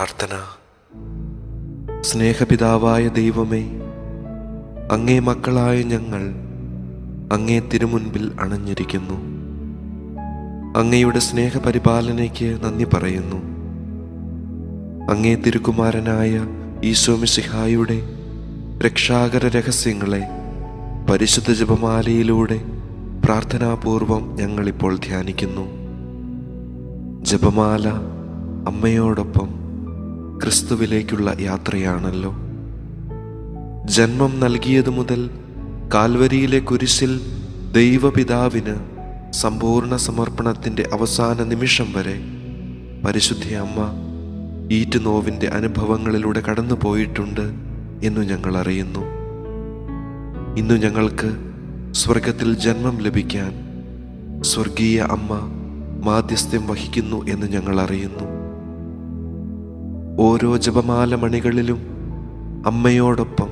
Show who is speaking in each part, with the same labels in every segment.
Speaker 1: പ്രാർത്ഥന. സ്നേഹപിതാവായ ദൈവമേ, അങ്ങേ മക്കളായ ഞങ്ങൾ അങ്ങേ തിരുമുൻപിൽ അണഞ്ഞിരിക്കുന്നു. അങ്ങയുടെ സ്നേഹപരിപാലനയ്ക്ക് നന്ദി പറയുന്നു. അങ്ങേ തിരുക്കുമാരനായ ഈശോ മിശിഹായുടെ രക്ഷാകര രഹസ്യങ്ങളെ പരിശുദ്ധ ജപമാലയിലൂടെ പ്രാർത്ഥനാപൂർവം ഞങ്ങളിപ്പോൾ ധ്യാനിക്കുന്നു. ജപമാല അമ്മയോടൊപ്പം ക്രിസ്തുവിലേക്കുള്ള യാത്രയാണല്ലോ. ജന്മം നൽകിയതു മുതൽ കാൽവരിയിലെ കുരിശിൽ ദൈവപിതാവിന് സമ്പൂർണ്ണ സമർപ്പണത്തിൻ്റെ അവസാന നിമിഷം വരെ പരിശുദ്ധ അമ്മ ഈറ്റുനോവിൻ്റെ അനുഭവങ്ങളിലൂടെ കടന്നു പോയിട്ടുണ്ട് എന്നു ഞങ്ങൾ അറിയുന്നു. ഇന്നു ഞങ്ങൾക്ക് സ്വർഗത്തിൽ ജന്മം ലഭിക്കാൻ സ്വർഗീയ അമ്മ മാധ്യസ്ഥ്യം വഹിക്കുന്നു എന്ന് ഞങ്ങൾ അറിയുന്നു. ഓരോ ജപമാല മണികളിലും അമ്മയോടൊപ്പം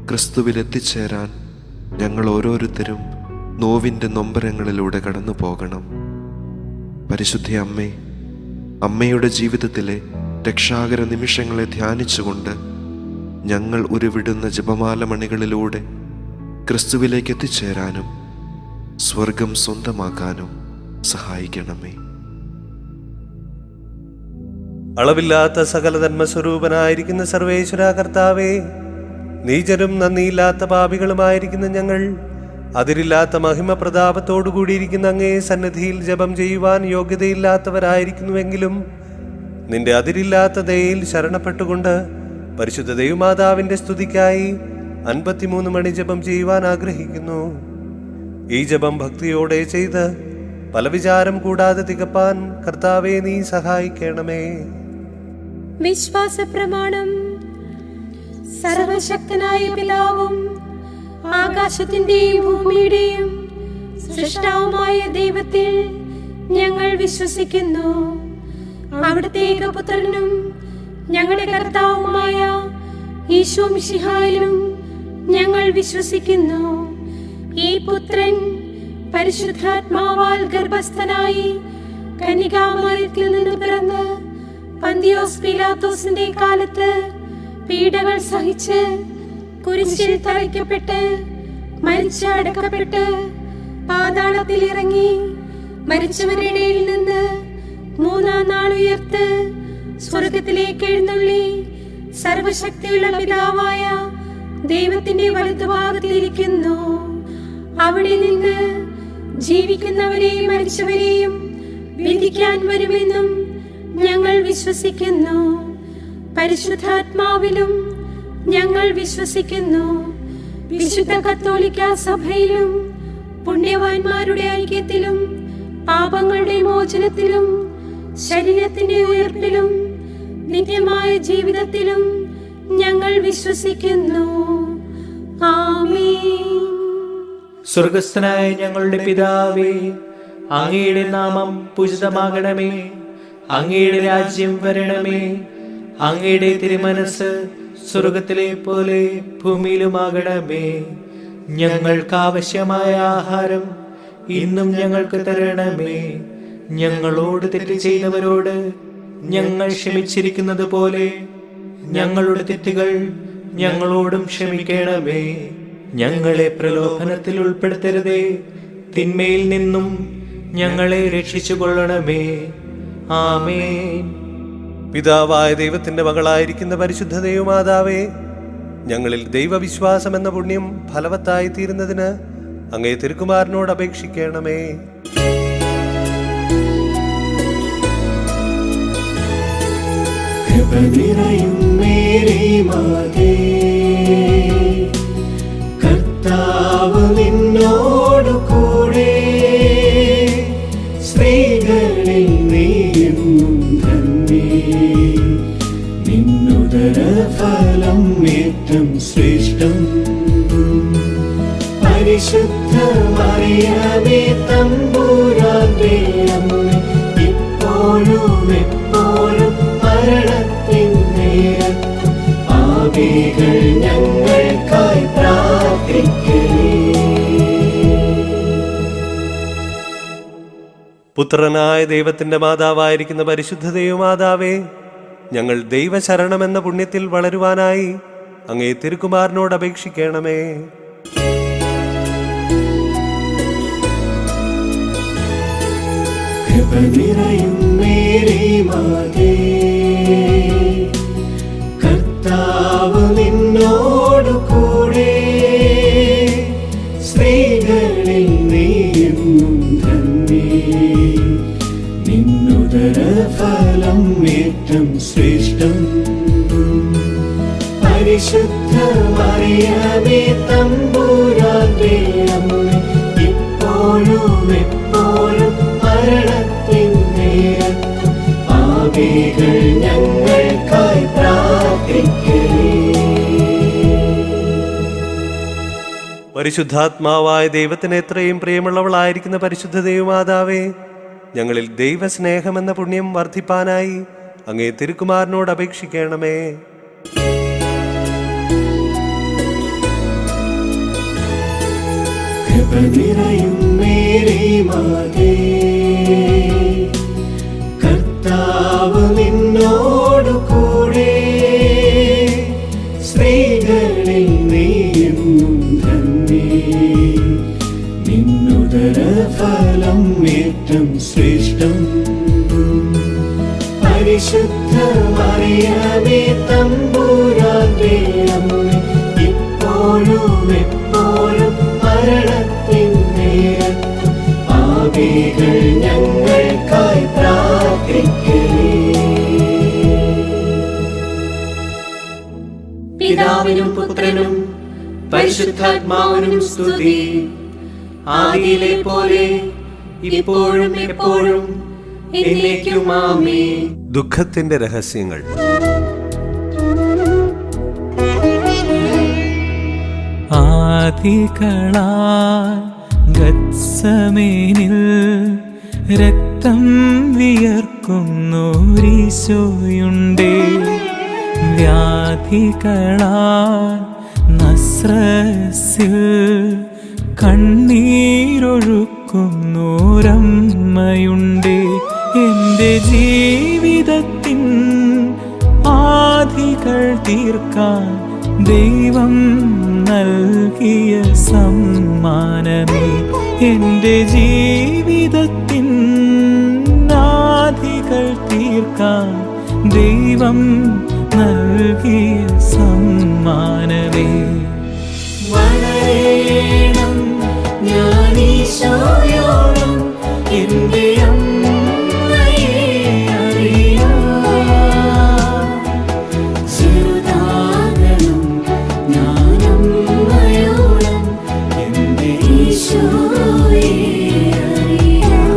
Speaker 1: ക്രിസ്തുവിൽ എത്തിച്ചേരാൻ ഞങ്ങൾ ഓരോരുത്തരും നോവിൻ്റെ നൊമ്പരങ്ങളിലൂടെ കടന്നു പോകണം. പരിശുദ്ധ അമ്മേ, അമ്മയുടെ ജീവിതത്തിലെ രക്ഷാകര നിമിഷങ്ങളെ ധ്യാനിച്ചുകൊണ്ട് ഞങ്ങൾ ഉരുവിടുന്ന ജപമാല മണികളിലൂടെ ക്രിസ്തുവിലേക്ക് എത്തിച്ചേരാനും സ്വർഗം സ്വന്തമാക്കാനും സഹായിക്കണമേ.
Speaker 2: അളവില്ലാത്ത സകല ധർമ്മസ്വരൂപനായിരിക്കുന്ന സർവേശ്വര കർത്താവേ, നീചരും നന്ദിയില്ലാത്ത പാപികളുമായിരിക്കുന്ന ഞങ്ങൾ അതിരില്ലാത്ത മഹിമ പ്രതാപത്തോടുകൂടിയിരിക്കുന്ന അങ്ങേ സന്നിധിയിൽ ജപം ചെയ്യുവാൻ യോഗ്യതയില്ലാത്തവരായിരിക്കുന്നുവെങ്കിലും നിന്റെ അതിരില്ലാത്ത ദയയിൽ ശരണപ്പെട്ടുകൊണ്ട് പരിശുദ്ധ ദൈവമാതാവിന്റെ സ്തുതിക്കായി 53 മണി ജപം ചെയ്യുവാൻ ആഗ്രഹിക്കുന്നു. ഈ ജപം ഭക്തിയോടെ ചെയ്ത് പല വിചാരം കൂടാതെ തികപ്പാൻ കർത്താവേ നീ സഹായിക്കണമേ.
Speaker 3: വിശ്വാസ പ്രമാണം. സർവശക്തനായ പിതാവും ആകാശത്തിന്റെയും ഭൂമിയുടെയും സൃഷ്ടാവുമായ ദൈവത്തിൽ ഞങ്ങൾ വിശ്വസിക്കുന്നു. അവിടുത്തെ ഏകപുത്രനും ഞങ്ങളുടെ കർത്താവുമായ ഈശോ മിശിഹായിലും ഞങ്ങൾ വിശ്വസിക്കുന്നു. ഈ പുത്രൻ പരിശുദ്ധാത്മാവാൽ ഗർഭസ്ഥനായി കന്യകാമറിയത്തിൽ നിന്ന് പിറന്ന് പന്തിയോസ് പീലാത്തോസിന്റെ കാലത്ത് പീഡകൾ സഹിച്ച് കുരിശിൽ തറയ്ക്കപ്പെട്ട് മരിച്ച് അടക്കപ്പെട്ട് പാതാളത്തിൽ ഇറങ്ങി മരിച്ചവരുടെ ഇടയിൽ നിന്ന് 3-ാം നാൾ ഉയർത്ത് സ്വർഗത്തിലേക്ക് എഴുന്നള്ളി സർവശക്തിയുള്ള പിതാവായ ദൈവത്തിന്റെ വലതുഭാഗത്തിലിരിക്കുന്നു. അവിടെ നിന്ന് ജീവിക്കുന്നവരെയും മരിച്ചവരെയും വിധിക്കാൻ വരുമെന്നും ഞങ്ങൾ വിശ്വസിക്കുന്നു. പരിശുദ്ധാത്മാവിലും ഞങ്ങൾ വിശ്വസിക്കുന്നു. വിശുദ്ധ കത്തോലിക്ക സഭയിലും പുണ്യവാന്മാരുടെ ഐക്യത്തിലും പാപങ്ങളുടെ മോചനത്തിലും ശരീരത്തിന്റെ ഉയർപ്പിലും നിത്യമായ ജീവിതത്തിലും ഞങ്ങൾ വിശ്വസിക്കുന്നു. ആമേൻ.
Speaker 4: സ്വർഗസ്ഥനായ ഞങ്ങളുടെ പിതാവേ, അങ്ങയുടെ നാമം പൂജിതമാകണമേ. അങ്ങയുടെ രാജ്യം വരണമേ. അങ്ങയുടെ തിരുമനസ് സ്വർഗത്തിലെ പോലെ ഭൂമിയിലുമാകണമേ. ഞങ്ങൾക്ക് ആവശ്യമായ ആഹാരം ഇന്നും ഞങ്ങൾക്ക് തരണമേ. ഞങ്ങളോട് തെറ്റ് ചെയ്തവരോട് ഞങ്ങൾ ക്ഷമിച്ചിരിക്കുന്നത് പോലെ ഞങ്ങളുടെ തെറ്റുകൾ ഞങ്ങളോടും ക്ഷമിക്കണമേ. ഞങ്ങളെ പ്രലോഭനത്തിൽ ഉൾപ്പെടുത്തരുതേ, തിന്മയിൽ നിന്നും ഞങ്ങളെ രക്ഷിച്ചുകൊള്ളണമേ. ആമേൻ.
Speaker 2: പിതാവായ ദൈവത്തിന്റെ മകളായിരിക്കുന്ന പരിശുദ്ധ ദൈവമാതാവേ, ഞങ്ങളിൽ ദൈവവിശ്വാസം എന്ന പുണ്യം ഫലവത്തായി തീരുന്നതിന് അങ്ങേ തിരുക്കുമാരനോട് അപേക്ഷിക്കണമേ.
Speaker 5: കർത്താവ് നിന്നോടു കൂടെ, സ്ത്രീകളിൽ നീയെന്നും ധന്യേ. നിന്നുദര ഫലം ഏറ്റവും ശ്രേഷ്ഠം. പരിശുദ്ധ മറിയമേ തമ്പുരാന്റെ അമ്മേ, ഇപ്പോഴും എപ്പോഴും മരണത്തിൻ നേരത്തും പാപികൾ ഞങ്ങൾക്കായി പ്രാർത്ഥിക്കണേ.
Speaker 2: പുത്രനായ ദൈവത്തിന്റെ മാതാവായിരിക്കുന്ന പരിശുദ്ധ ദൈവമാതാവേ, ഞങ്ങൾ ദൈവശരണമെന്ന പുണ്യത്തിൽ വളരുവാനായി അങ്ങേ തിരുക്കുമാരനോട് അപേക്ഷിക്കണമേ.
Speaker 5: കൃപ നിറയും മേരി മാതേ, കർത്താവ് നിന്നോടു കൂടെ, സ്ത്രീകളിൽ നീയും ധന്യേ, നിന്നുദര ഫലം ഏറ്റവും ശ്രേഷ്ഠം. പരിശുദ്ധ മറിയമേ തമ്പുരാന്റെ അമ്മേ, ഇപ്പോഴും എപ്പോഴും മരണത്തിൻ നേരത്തും പാപികൾ ഞങ്ങൾക്കായി പ്രാർത്ഥിക്കണേ.
Speaker 2: പരിശുദ്ധാത്മാവായ ദൈവത്തിന് എത്രയും പ്രിയമുള്ളവളായിരിക്കുന്ന പരിശുദ്ധ ദൈവമാതാവേ, ഞങ്ങളിൽ ദൈവസ്നേഹമെന്ന പുണ്യം വർദ്ധിപ്പാനായി അങ്ങേ തിരുക്കുമാരനോട് അപേക്ഷിക്കണമേ.
Speaker 5: കൃപ നിറയും മേരി മാതേ, കർത്താവ് നിന്നോടു കൂടെ, സ്ത്രീകളിൽ നീയും ധന്യേ, നിന്നുദര ഫലം ഏറ്റവും ശ്രേഷ്ഠം. പരിശുദ്ധ മറിയമേ തമ്പുരാന്റെ അമ്മേ, ഇപ്പോഴും എപ്പോഴും മരണത്തിൻ നേരത്തും പാപികൾ ഞങ്ങൾക്കായി പ്രാർത്ഥിക്കണേ.
Speaker 4: പിതാവിനും പുത്രനും പരിശുദ്ധാത്മാവിനും സ്തുതി. ആദിയിലെ പോലെ ഇപ്പോഴും എപ്പോഴും എന്നേക്കും ആമേൻ.
Speaker 2: ദുഃഖത്തിന്റെ രഹസ്യങ്ങൾ.
Speaker 6: ആദികളാൽ ഗത്സമേനിൽ രക്തം വിയർക്കുന്നോരീശോയുണ്ടേ, വ്യാധികളാൽ നസ്രസിൽ കണ്ണീരൊഴുക്കുന്നോരമ്മയുണ്ടേ. എൻ്റെ ജീവിതത്തിൻ ആധികൾ തീർക്കാൻ ദൈവം നൽകിയ സമ്മാനമേ, എൻ്റെ ജീവിതത്തിൻ ആധികൾ തീർക്കാൻ ദൈവം നൽകിയ സമ്മാനമേ.
Speaker 5: വളരണം ഞാനീശോയോളം എൻ്റെ അമ്മയെ അറിയാം, ചെറുതാകണം ഞാനമ്മയോളം എൻ്റെ ഈശോയെ അറിയാം.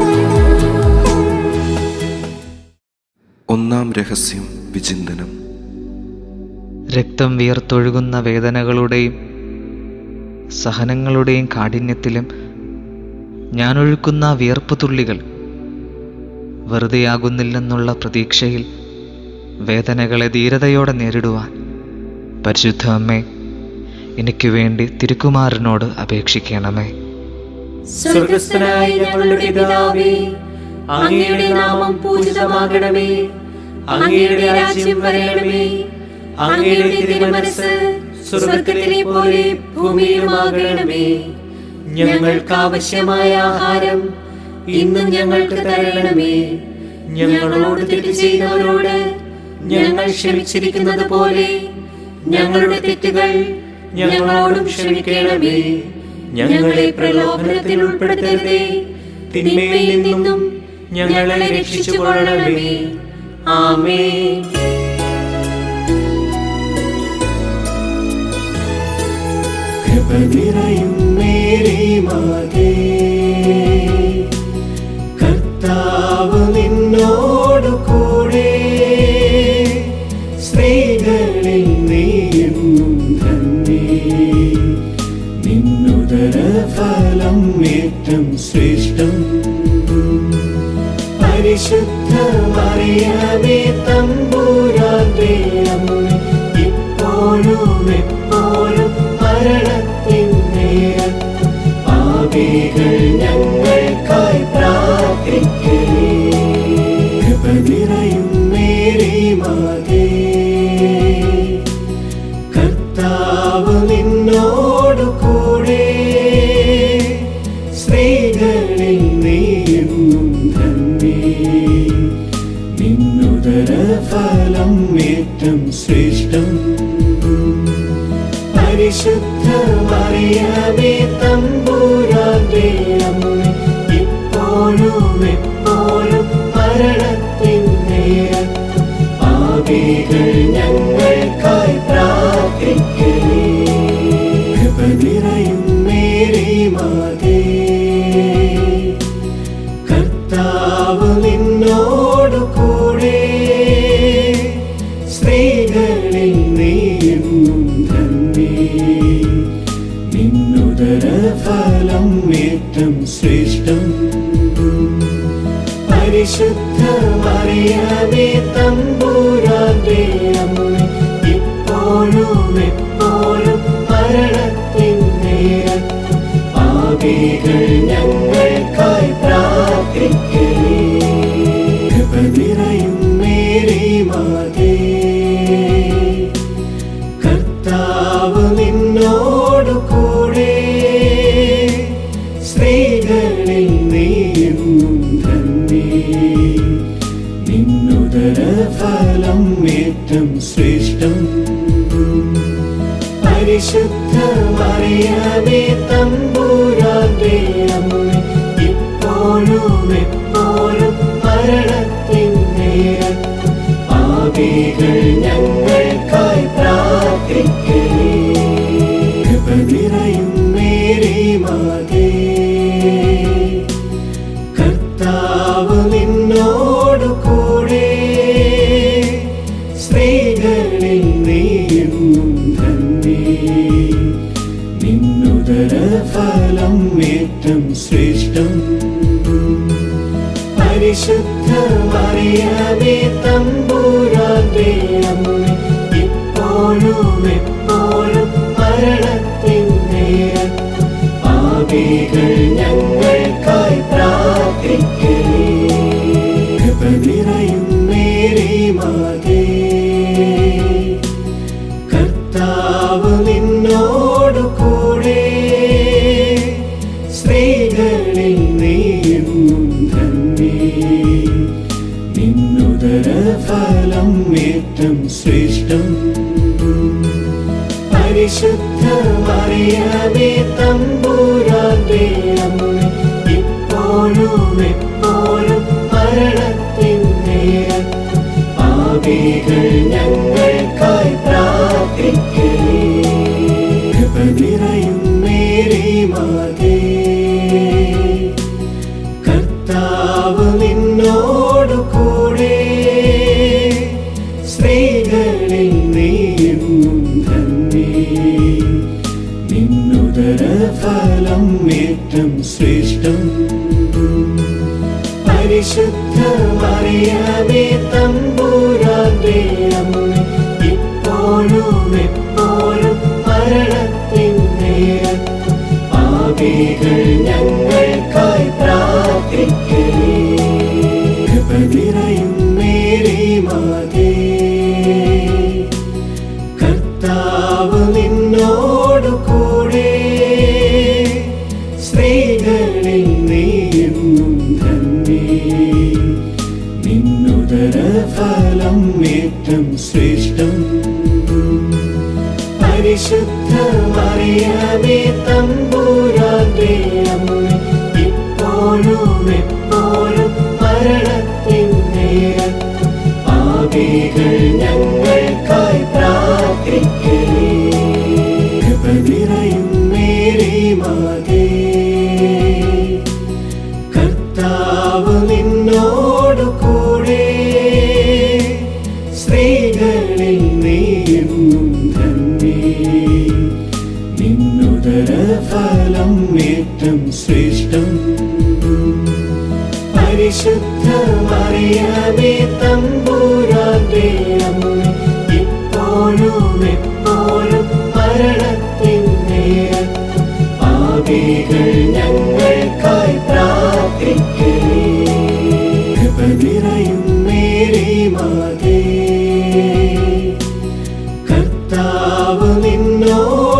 Speaker 1: ഒന്നാം രഹസ്യം വിചിന്തനം.
Speaker 7: രക്തം വിയർത്തൊഴുകുന്ന വേദനകളുടെയും സഹനങ്ങളുടെയും കാഠിന്യത്തിലും ഞാനൊഴുക്കുന്ന വിയർപ്പ് തുള്ളികൾ വെറുതെയാകുന്നില്ലെന്നുള്ള പ്രതീക്ഷയിൽ വേദനകളെ ധീരതയോടെ നേരിടുവാൻ പരിശുദ്ധ അമ്മേ, എനിക്ക് വേണ്ടി തിരുക്കുമാരനോട് അപേക്ഷിക്കണമേ.
Speaker 4: സ്വർഗസ്ഥനായ ഞങ്ങളുടെ പിതാവേ, അങ്ങയുടെ നാമം പൂജിതമാകണമേ, അങ്ങയുടെ രാജ്യം വരണമേ, അങ്ങയുടെ തിരുമനസ്സ് സ്വർഗത്തിലെ പോലെ ഭൂമിയിലുമാകണമേ. ഞങ്ങൾക്ക് ആവശ്യമായ ആഹാരം ഇന്നും ഞങ്ങൾക്ക് തരണമേ. ഞങ്ങളോട് തെറ്റ് ചെയ്തവരോട് ഞങ്ങൾ ക്ഷമിച്ചിരിക്കുന്നത് പോലെ ഞങ്ങളുടെ തെറ്റുകൾ ഞങ്ങളോടും ക്ഷമിക്കണമേ. ഞങ്ങളെ പ്രലോഭനത്തിൽ ഉൾപ്പെടുത്തരുതേ, തിന്മയിൽ നിന്നും ഞങ്ങളെ രക്ഷിച്ചുകൊള്ളണമേ. ആമേൻ.
Speaker 5: കൃപ നിറയും മേരി മാതേ, കർത്താവ് നിന്നോടു കൂടെ, സ്ത്രീകളിൽ നീയും ധന്യേ, നിന്നുദര ഫലം ഏറ്റവും ശ്രേഷ്ഠം. പരിശുദ്ധ മറിയമേ തമ്പുരാന്റെ അമ്മേ, ഇപ്പോഴും എപ്പോഴും മരണത്തിൻ നേരത്തും പാപികൾ ഞങ്ങൾക്കായി പ്രാർത്ഥിക്കണേ. കൃപ നിറയും മേരി മാതേ, കർത്താവ് നിന്നോടു കൂടെ, സ്ത്രീകളിൽ നീയും ധന്യേ. നിന്നുദര ഫലം ഏറ്റം ശ്രേഷ്ഠം. പരിശുദ്ധ മറിയമേ തമ്പുരാന്റെ അമ്മേ, ഇപ്പോഴും എപ്പോഴും മരണത്തിൻ നേരത്തും പാപികൾ ഞങ്ങൾക്കായി പ്രാർത്ഥിക്കണേ. കൃപ നിറയും മേരി മാതേ, കർത്താവ് നിന്നോടു കൂടെ, സ്ത്രീകളിൽ നീയും ധന്യേ. നിന്നുദര ഫലം ഏറ്റം ശ്രേഷ്ഠം. പരിശുദ്ധ മറിയമേ തമ്പുരാന്റെ അമ്മേ, ഇപ്പോഴും എപ്പോഴും മരണത്തിൻ നേരത്തും പാപികൾ ഞങ്ങൾക്കായി പ്രാർത്ഥിക്കണേ. കൃപ നിറയും മേരി മാതേ, കർത്താവ് നിന്നോടു കൂടെ, സ്ത്രീകളിൽ നീയും ധന്യേ. നിന്നുദര ഫലം ഏറ്റം ശ്രേഷ്ഠം. പരിശുദ്ധ മറിയമേ തമ്പുരാന്റെ അമ്മേ, ഇപ്പോഴും എപ്പോഴും മരണത്തിൻ നേരത്തും പാപികൾ ഞങ്ങൾക്കായി പ്രാർത്ഥിക്കണേ. കൃപ നിറയും മേരി മാതേ, കർത്താവ് നിന്നോടു കൂടെ, സ്ത്രീകളിൽ നീയും ധന്യേ. നിന്നുദര ഫലം ഏറ്റം ശ്രേഷ്ഠം. പരിശുദ്ധ മറിയമേ തമ്പുരാന്റെ അമ്മേ, ഇപ്പോഴും എപ്പോഴും മരണത്തിൻ നേരത്തും പാപികൾ ഞങ്ങൾക്കായി പ്രാർത്ഥിക്കണേ. കൃപ നിറയും മേരി മാതേ, കർത്താവ് നിന്നോടു കൂടെ, സ്ത്രീകളിൽ നീയും ധന്യേ. നിന്നുദര ഫലം ഏറ്റം ശ്രേഷ്ഠം. പരിശുദ്ധ മറിയമേ തമ്പുരാന്റെ അമ്മേ, ഇപ്പോഴും എപ്പോഴും മരണത്തിൻ നേരത്തും പാപികൾ ഞങ്ങൾക്കായി പ്രാർത്ഥിക്കണേ. കൃപ നിറയും മേരി മാതേ, കർത്താവ് നിന്നോടു കൂടെ, സ്ത്രീകളിൽ നീയും ധന്യേ. നിന്നുദര ഫലം ഏറ്റം ശ്രേഷ്ഠം. പരിശുദ്ധ മറിയമേ തമ്പുരാന്റെ അമ്മേ, ഇപ്പോഴും എപ്പോഴും മരണത്തിൻ നേരത്തും പാപികൾ ഞങ്ങൾക്കായി പ്രാർത്ഥിക്കണേ. കൃപ നിറയും മേരി മാതേ, കർത്താവ് നിന്നോടു കൂടെ, സ്ത്രീകളിൽ നീയും ധന്യേ. നിന്നുദര ഫലം ഏറ്റം ശ്രേഷ്ഠം. പരിശുദ്ധ മറിയമേ തമ്പുരാന്റെ അമ്മേ, ഇപ്പോഴും എപ്പോഴും മരണത്തിൻ നേരത്തും പാപികൾ ഞങ്ങൾക്കായി പ്രാർത്ഥിക്കണേ. കൃപ നിറയും മേരി മാതേ, കർത്താവ് നിന്നോടു കൂടെ, സ്ത്രീകളിൽ നീയും ധന്യേ. നിന്നുദര ഫലം ഏറ്റം ശ്രേഷ്ഠം. പരിശുദ്ധ മറിയമേ തമ്പുരാന്റെ അമ്മേ, ഇപ്പോഴും എപ്പോഴും മരണത്തിൻ നേരത്തും പാപികൾ ഞങ്ങൾക്കായി പ്രാർത്ഥിക്കണേ. കൃപ നിറയും മേരി മാതേ, കർത്താവ് നിന്നോട്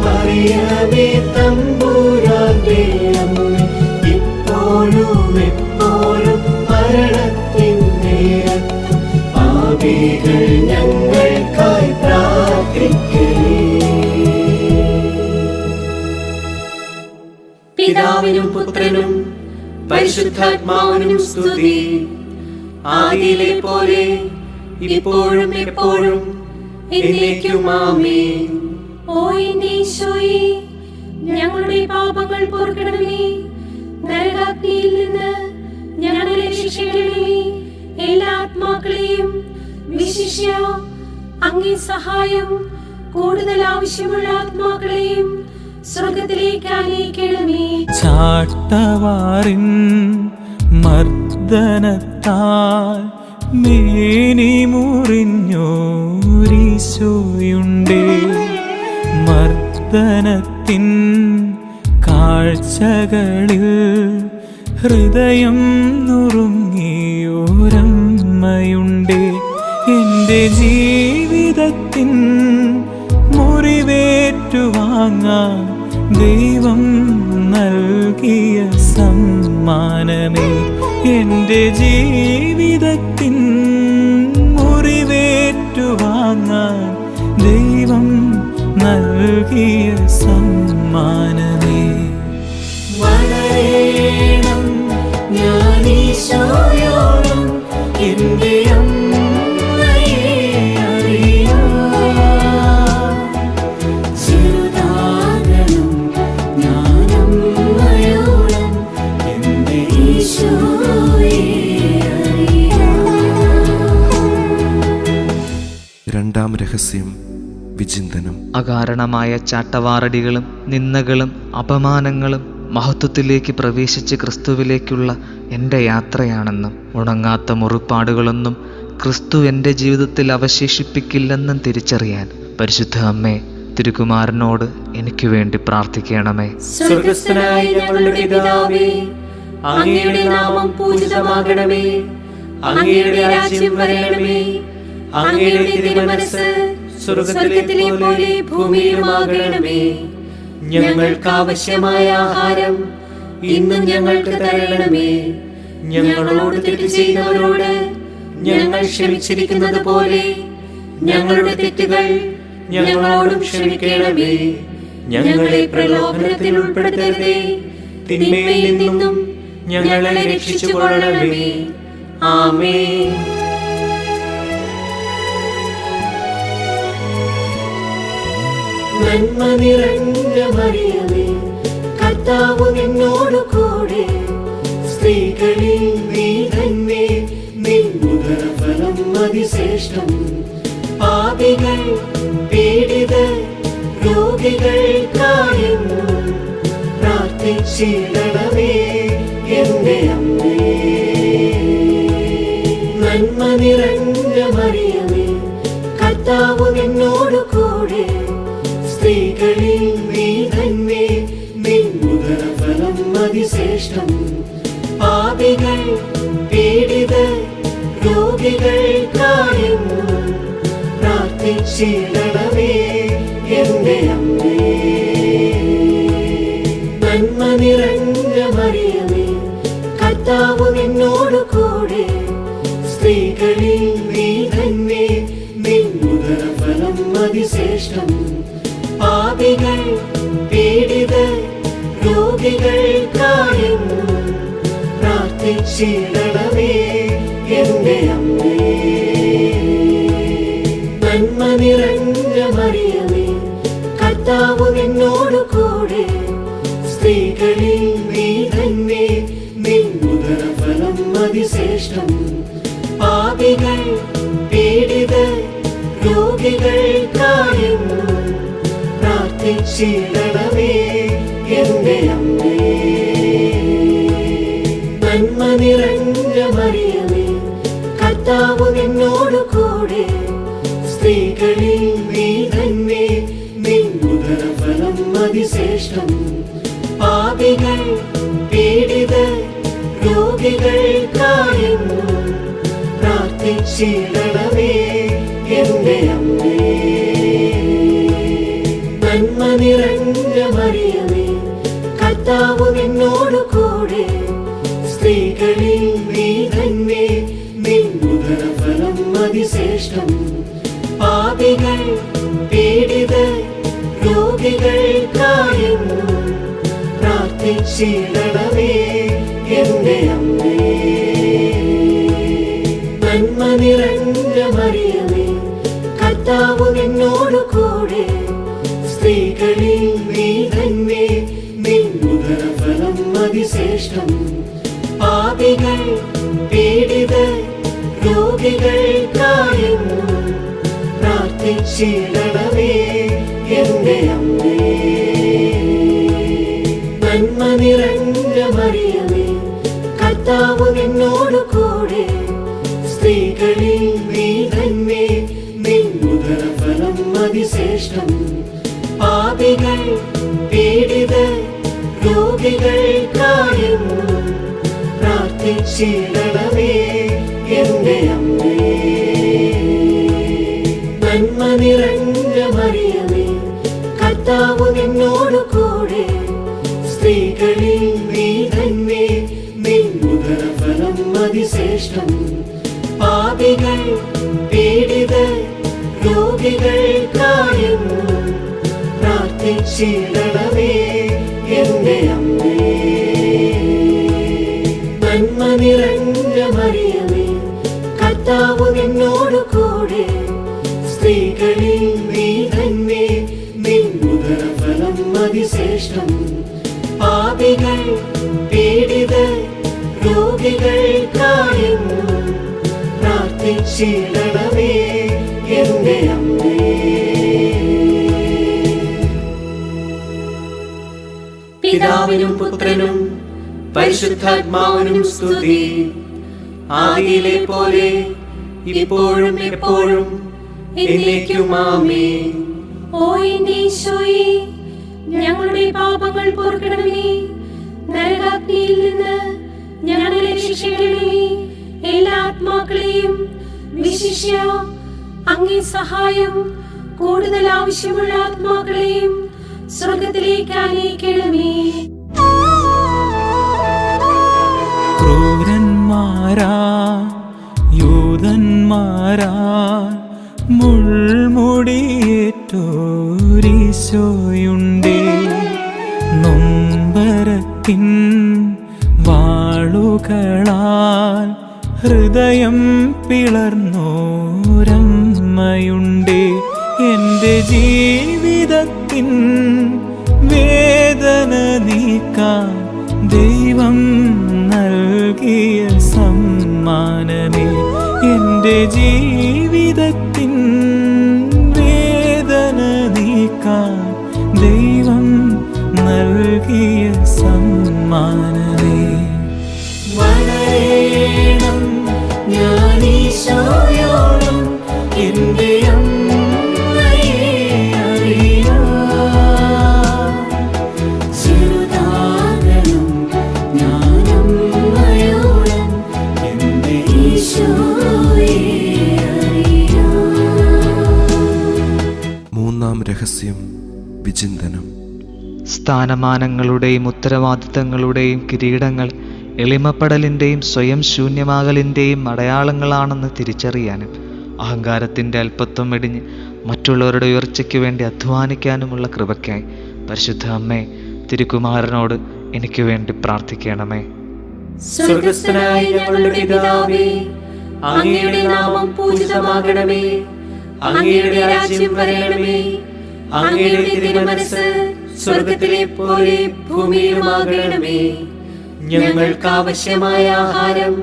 Speaker 5: മറിയമേ തമ്പുരാന്റെ അമ്മേ, ഇപ്പോഴും എപ്പോഴും മരണത്തിൻ നേരത്തും പാപികൾ ഞങ്ങൾക്കായി പ്രാർത്ഥിക്കണേ.
Speaker 4: പിതാവിനും പുത്രനും പരിശുദ്ധാത്മാവിനും സ്തുതി. ആദിയിലെ പോലെ ഇപ്പോഴും എപ്പോഴും എന്നേക്കും ആമേൻ.
Speaker 3: ഓ എന്റെ ഈശോയേ, ഞങ്ങളുടെ പാപങ്ങൾ പൊറുക്കണമേ. നരകാഗ്നിയിൽ നിന്ന് ഞങ്ങളെ രക്ഷിക്കണമേ. എല്ലാ ആത്മാക്കളെയും വിശിഷ്യ അങ്ങേ സഹായം കൂടുതൽ ആവശ്യമുള്ള ആത്മാക്കളെയും സ്വർഗത്തിലേക്ക് ആനയിക്കണമേ.
Speaker 6: ചാട്ടവാറിൻ മർദ്ദനത്താൽ മേനി മുറിഞ്ഞോരീശോയുണ്ടേ. മർദ്ദനത്തിൻ കാഴ്ചകളിൽ ഹൃദയം നുറുങ്ങിയോരമ്മയുണ്ടേ. എൻ്റെ ജീവിതത്തിൻ മുറിവേറ്റുവാങ്ങാൻ ദൈവം നൽകിയ സമ്മാനമേ. എൻ്റെ ജീവിതത്തിൻ മുറിവേറ്റുവാങ്ങാൻ ദൈവം നൽകിയ സമ്മാനമേ.
Speaker 5: വളരണം ഞാൻ ഈശോയോളം എൻ്റെ അമ്മയെ അറിയാം. ചെറുതാകണം ഞാൻ അമ്മയോളം എൻ്റെ ഈശോയെ അറിയാം.
Speaker 1: രണ്ടാം രഹസ്യം വിചിന്തനം.
Speaker 7: അകാരണമായ ചാട്ടവാറടികളും നിന്ദകളും അപമാനങ്ങളും മഹത്വത്തിലേക്ക് പ്രവേശിച്ച് ക്രിസ്തുവിലേക്കുള്ള എൻ്റെ യാത്രയാണെന്നും ഉണങ്ങാത്ത മുറിപ്പാടുകളൊന്നും ക്രിസ്തു എൻ്റെ ജീവിതത്തിൽ അവശേഷിപ്പിക്കില്ലെന്നും തിരിച്ചറിയാൻ പരിശുദ്ധ അമ്മേ, തിരുകുമാരനോട് എനിക്ക് വേണ്ടി പ്രാർത്ഥിക്കണമേ.
Speaker 4: സ്വർഗസ്ഥനായ ഞങ്ങളുടെ പിതാവേ, അങ്ങയുടെ നാമം പൂജിതമാകണമേ. അങ്ങയുടെ രാജ്യം വരണമേ. അങ്ങയുടെ തിരുമനസ്സ് സ്വർഗത്തിലെ പോലെ ഭൂമിയിലുമാകണമേ. ഞങ്ങൾക്ക് ആവശ്യമായ ആഹാരം ഇന്നും ഞങ്ങൾക്ക് തരണമേ. ഞങ്ങളോട് തെറ്റ് ചെയ്തവരോട് ഞങ്ങൾ ക്ഷമിച്ചിരിക്കുന്നത് പോലെ ഞങ്ങളുടെ തെറ്റുകൾ ഞങ്ങളോടും ക്ഷമിക്കണമേ. ഞങ്ങളെ പ്രലോഭനത്തിൽ ഉൾപ്പെടുത്തരുതേ, തിന്മയിൽ നിന്നും ഞങ്ങളെ രക്ഷിച്ചുകൊള്ളണമേ. ആമേൻ.
Speaker 5: നന്മ നിറഞ്ഞ മറിയമേ, കർത്താവ് നിന്നോട് കൂടെ, സ്ത്രീകളിൽ നീ തന്നെ, നിൻ ഉദരഫലം അതിശ്രേഷ്ഠം. പാപികൾ പീഡിതർ രോഗികൾക്കായെന്നും പ്രാർത്ഥിച്ചിടണമേ എൻ്റെ അമ്മേ. നന്മ നിറഞ്ഞ മറിയമേ, കർത്താവ് നിന്നോട് കൂടെ, സ്ത്രീകളിൽ നീ തന്നെ, നിൻ ഉദരഫലം അതിശ്രേഷ്ഠം. പാപികൾ പീഡിതർ രോഗികൾക്കായെന്നും പ്രാർത്ഥിച്ചിടണമേ എൻ്റെ അമ്മേ. നന്മ നിറഞ്ഞ മറിയമേ, കർത്താവ് നിന്നോട് കൂടെ, സ്ത്രീകളിൽ നീ തന്നെ, നിൻ ഉദരഫലം അതിശ്രേഷ്ഠം. പാപികൾ പീഡിതർ രോഗികൾക്കായെന്നും പ്രാർത്ഥിച്ചിടണമേ എൻ്റെ അമ്മേ. നന്മ നിറഞ്ഞ മറിയമേ, കർത്താവ് നിന്നോട് കൂടെ, സ്ത്രീകളിൽ നീ തന്നെ, നിൻ ഉദരഫലം അതിശ്രേഷ്ഠം. പാപികൾ പീഡിതർ രോഗികൾക്കായെന്നും പ്രാർത്ഥിച്ചിടണമേ എൻ്റെ അമ്മേ. നന്മ നിറഞ്ഞ മറിയമേ, കർത്താവ് നിന്നോട് കൂടെ, സ്ത്രീകളിൽ നീ തന്നെ, നിൻ ഉദരഫലം അതിശ്രേഷ്ഠം. പാപികൾ പീഡിതർ രോഗികൾക്കായെന്നും പ്രാർത്ഥിച്ചിടണമേ എൻ്റെ അമ്മേ. നന്മ നിറഞ്ഞ മറിയമേ, കർത്താവ് നിന്നോട് കൂടെ, സ്ത്രീകളിൽ നീ തന്നെ, നിൻ ഉദരഫലം അതിശ്രേഷ്ഠം. പാപികൾ പീഡിതർ രോഗികൾക്കായെന്നും പ്രാർത്ഥിച്ചിടണമേ എന്റെ അമ്മേ. നന്മ നിറഞ്ഞ മറിയമേ, കർത്താവ് നിന്നോട് കൂടെ, സ്ത്രീകളിൽ നീ തന്നെ, നിൻ ഉദരഫലം അതിശ്രേഷ്ഠം. പാപികൾ പീഡിതർ രോഗികൾക്കായെന്നും പ്രാർത്ഥിച്ചിടണമേ എന്റെ അമ്മേ. നന്മ നിറഞ്ഞ മറിയമേ, കർത്താവ് നിന്നോട് കൂടെ, സ്ത്രീകളിൽ നീ തന്നെ, നിൻ ഉദരഫലം അതിശ്രേഷ്ഠം. പാപികൾ പീഡിതർ രോഗികൾക്കായെന്നും പ്രാർത്ഥിച്ചിടണമേ എന്റെ അമ്മേ. നന്മ നിറഞ്ഞ മറിയമേ, കർത്താവ് നിന്നോട് കൂടെ, സ്ത്രീകളിൽ നീ തന്നെ, നിൻ ഉദരഫലം അതിശ്രേഷ്ഠം. പാപികൾ പീഡിതർ രോഗികൾക്കായെന്നും പ്രാർത്ഥിച്ചിടണമേ എന്റെ അമ്മേ. നന്മ നിറഞ്ഞ മറിയമേ, കർത്താവ് നിന്നോട് കൂടെ, സ്ത്രീകളിൽ നീ തന്നെ, നിൻ ഉദരഫലം അതിശ്രേഷ്ഠം. പാപികൾ പീഡിതർ രോഗികൾക്കായെന്നും പ്രാർത്ഥിച്ചിടണമേ എന്റെ അമ്മേ.
Speaker 4: പിതാവിനും പുത്രനും പരിശുദ്ധാത്മാവിനും സ്തുതി. ആദിയിലെ പോലെ ഇപ്പോഴും എപ്പോഴും എന്നേക്കും ആമേൻ.
Speaker 3: ഓ എന്റെ ഈശോയെ, ഞങ്ങളുടെ പാപങ്ങൾ പൊറുക്കണമേ. നരകാഗ്നിയിൽ നിന്ന് ഞങ്ങളെ രക്ഷിക്കണമേ. എല്ലാ ആത്മാക്കളെയും വിശിഷ്യ അങ്ങേ സഹായം കൂടുതൽ ആവശ്യമുള്ള ആത്മാക്കളെയും സ്വർഗത്തിലേക്ക് ആനയിക്കണമേ.
Speaker 6: ക്രൂരന്മാരാ യൂതന്മാരാ മുൾമുടിയേറ്റോരീശോയുണ്ടേ, നൊമ്പരത്തിൻ വാളുകളാൽ ഹൃദയം പിളർന്നോരമ്മയുണ്ടേ. എന്റെ ജീവിതത്തിൻ വേദന നീക്കാൻ ദൈവം നൽകിയ സമ്മാനമേ. എന്റെ ജീവിതത്തിൻ വേദന നീക്കാൻ ദൈവം നൽകിയ സമ്മാനമേ.
Speaker 5: വളരണം ഞാൻ ഈശോയോളം എന്റെ അമ്മയെ അറിയാം. ചെറുതാകണം ഞാൻ അമ്മയോളം എന്റെ ഈശോയെ അറിയാം.
Speaker 1: മൂന്നാം രഹസ്യം വിചിന്തനം.
Speaker 7: സ്ഥാനമാനങ്ങളുടെയും ഉത്തരവാദിത്തങ്ങളുടെയും കിരീടങ്ങൾ എളിമപ്പെടലിൻ്റെയും സ്വയം ശൂന്യമാകലിൻ്റെയും അടയാളങ്ങളാണെന്ന് തിരിച്ചറിയാനും അഹങ്കാരത്തിൻ്റെ അല്പത്വം വെടിഞ്ഞ് മറ്റുള്ളവരുടെ ഉയർച്ചയ്ക്ക് വേണ്ടി അധ്വാനിക്കാനുമുള്ള കൃപയ്ക്കായി പരിശുദ്ധ അമ്മേ, തിരുക്കുമാരനോട് എനിക്ക് വേണ്ടി പ്രാർത്ഥിക്കണമേ.
Speaker 4: സ്വർഗസ്ഥനായ ഞങ്ങളുടെ പിതാവേ, അങ്ങയുടെ നാമം പൂജിതമാകണമേ. അങ്ങയുടെ രാജ്യം വരണമേ. അങ്ങയുടെ തിരുമനസ്സ് സ്വർഗത്തിലെ പോലെ ഭൂമിയിലുമാകണമേ. ഞങ്ങൾക്ക് ആവശ്യമായ ആഹാരം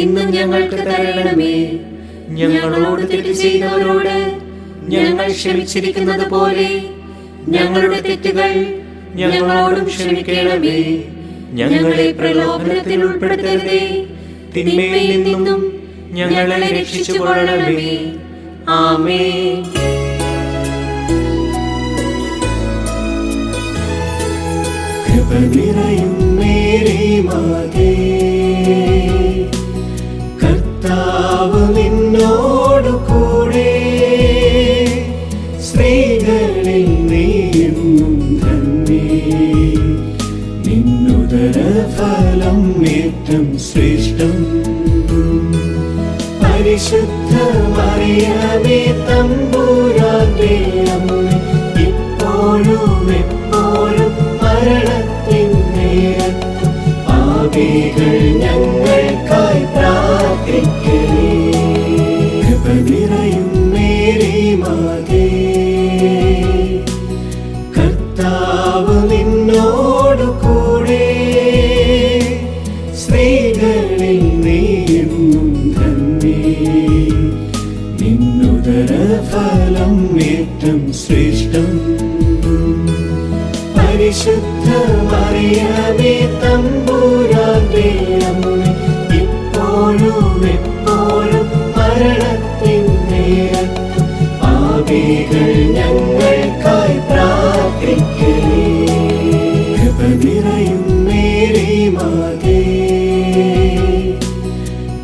Speaker 4: ഇന്നും ഞങ്ങൾക്ക് തരണമേ. ഞങ്ങളോട് തെറ്റ് ചെയ്തവരോട് ഞങ്ങൾ ക്ഷമിച്ചിരിക്കുന്നത് പോലെ ഞങ്ങളുടെ തെറ്റുകൾ ഞങ്ങളോടും ക്ഷമിക്കണമേ. ഞങ്ങളെ പ്രലോഭനത്തിൽ ഉൾപ്പെടുത്തരുതേ, തിന്മയിൽ നിന്നും ഞങ്ങളെ രക്ഷിച്ചുകൊള്ളണമേ. ആമേൻ.
Speaker 5: കൃപ നിറയും മേരി മാതേ, കർത്താവ് നിന്നോടു കൂടെ, സ്ത്രീകളിൽ നീയും ശ്രേഷ്ഠം. പരിശുദ്ധ മറിയമേ തമ്പുരാന്റെ അമ്മേ, ഇപ്പോഴും എപ്പോഴും മരണത്തിൻ നേരത്തും പാപികൾ ഞങ്ങൾക്കായി പ്രാർത്ഥിക്കണേ. കൃപ നിറയും മേരി മാതേ, കർത്താവ് നിന്നോടു കൂടെ, സ്ത്രീകളിൽ നീയെന്നും ധന്യേ. നിന്നുദര ഫലം ഏറ്റം ശ്രേഷ്ഠം. പരിശുദ്ധ മറിയമേ തമ്പുരാന്റെ അമ്മേ, ഇപ്പോഴും എപ്പോഴും മരണത്തിൻ നേരത്തും പാപികൾ ഞങ്ങൾക്കായി പ്രാർത്ഥിക്കണേ. കൃപ നിറയും മേരി മാതേ,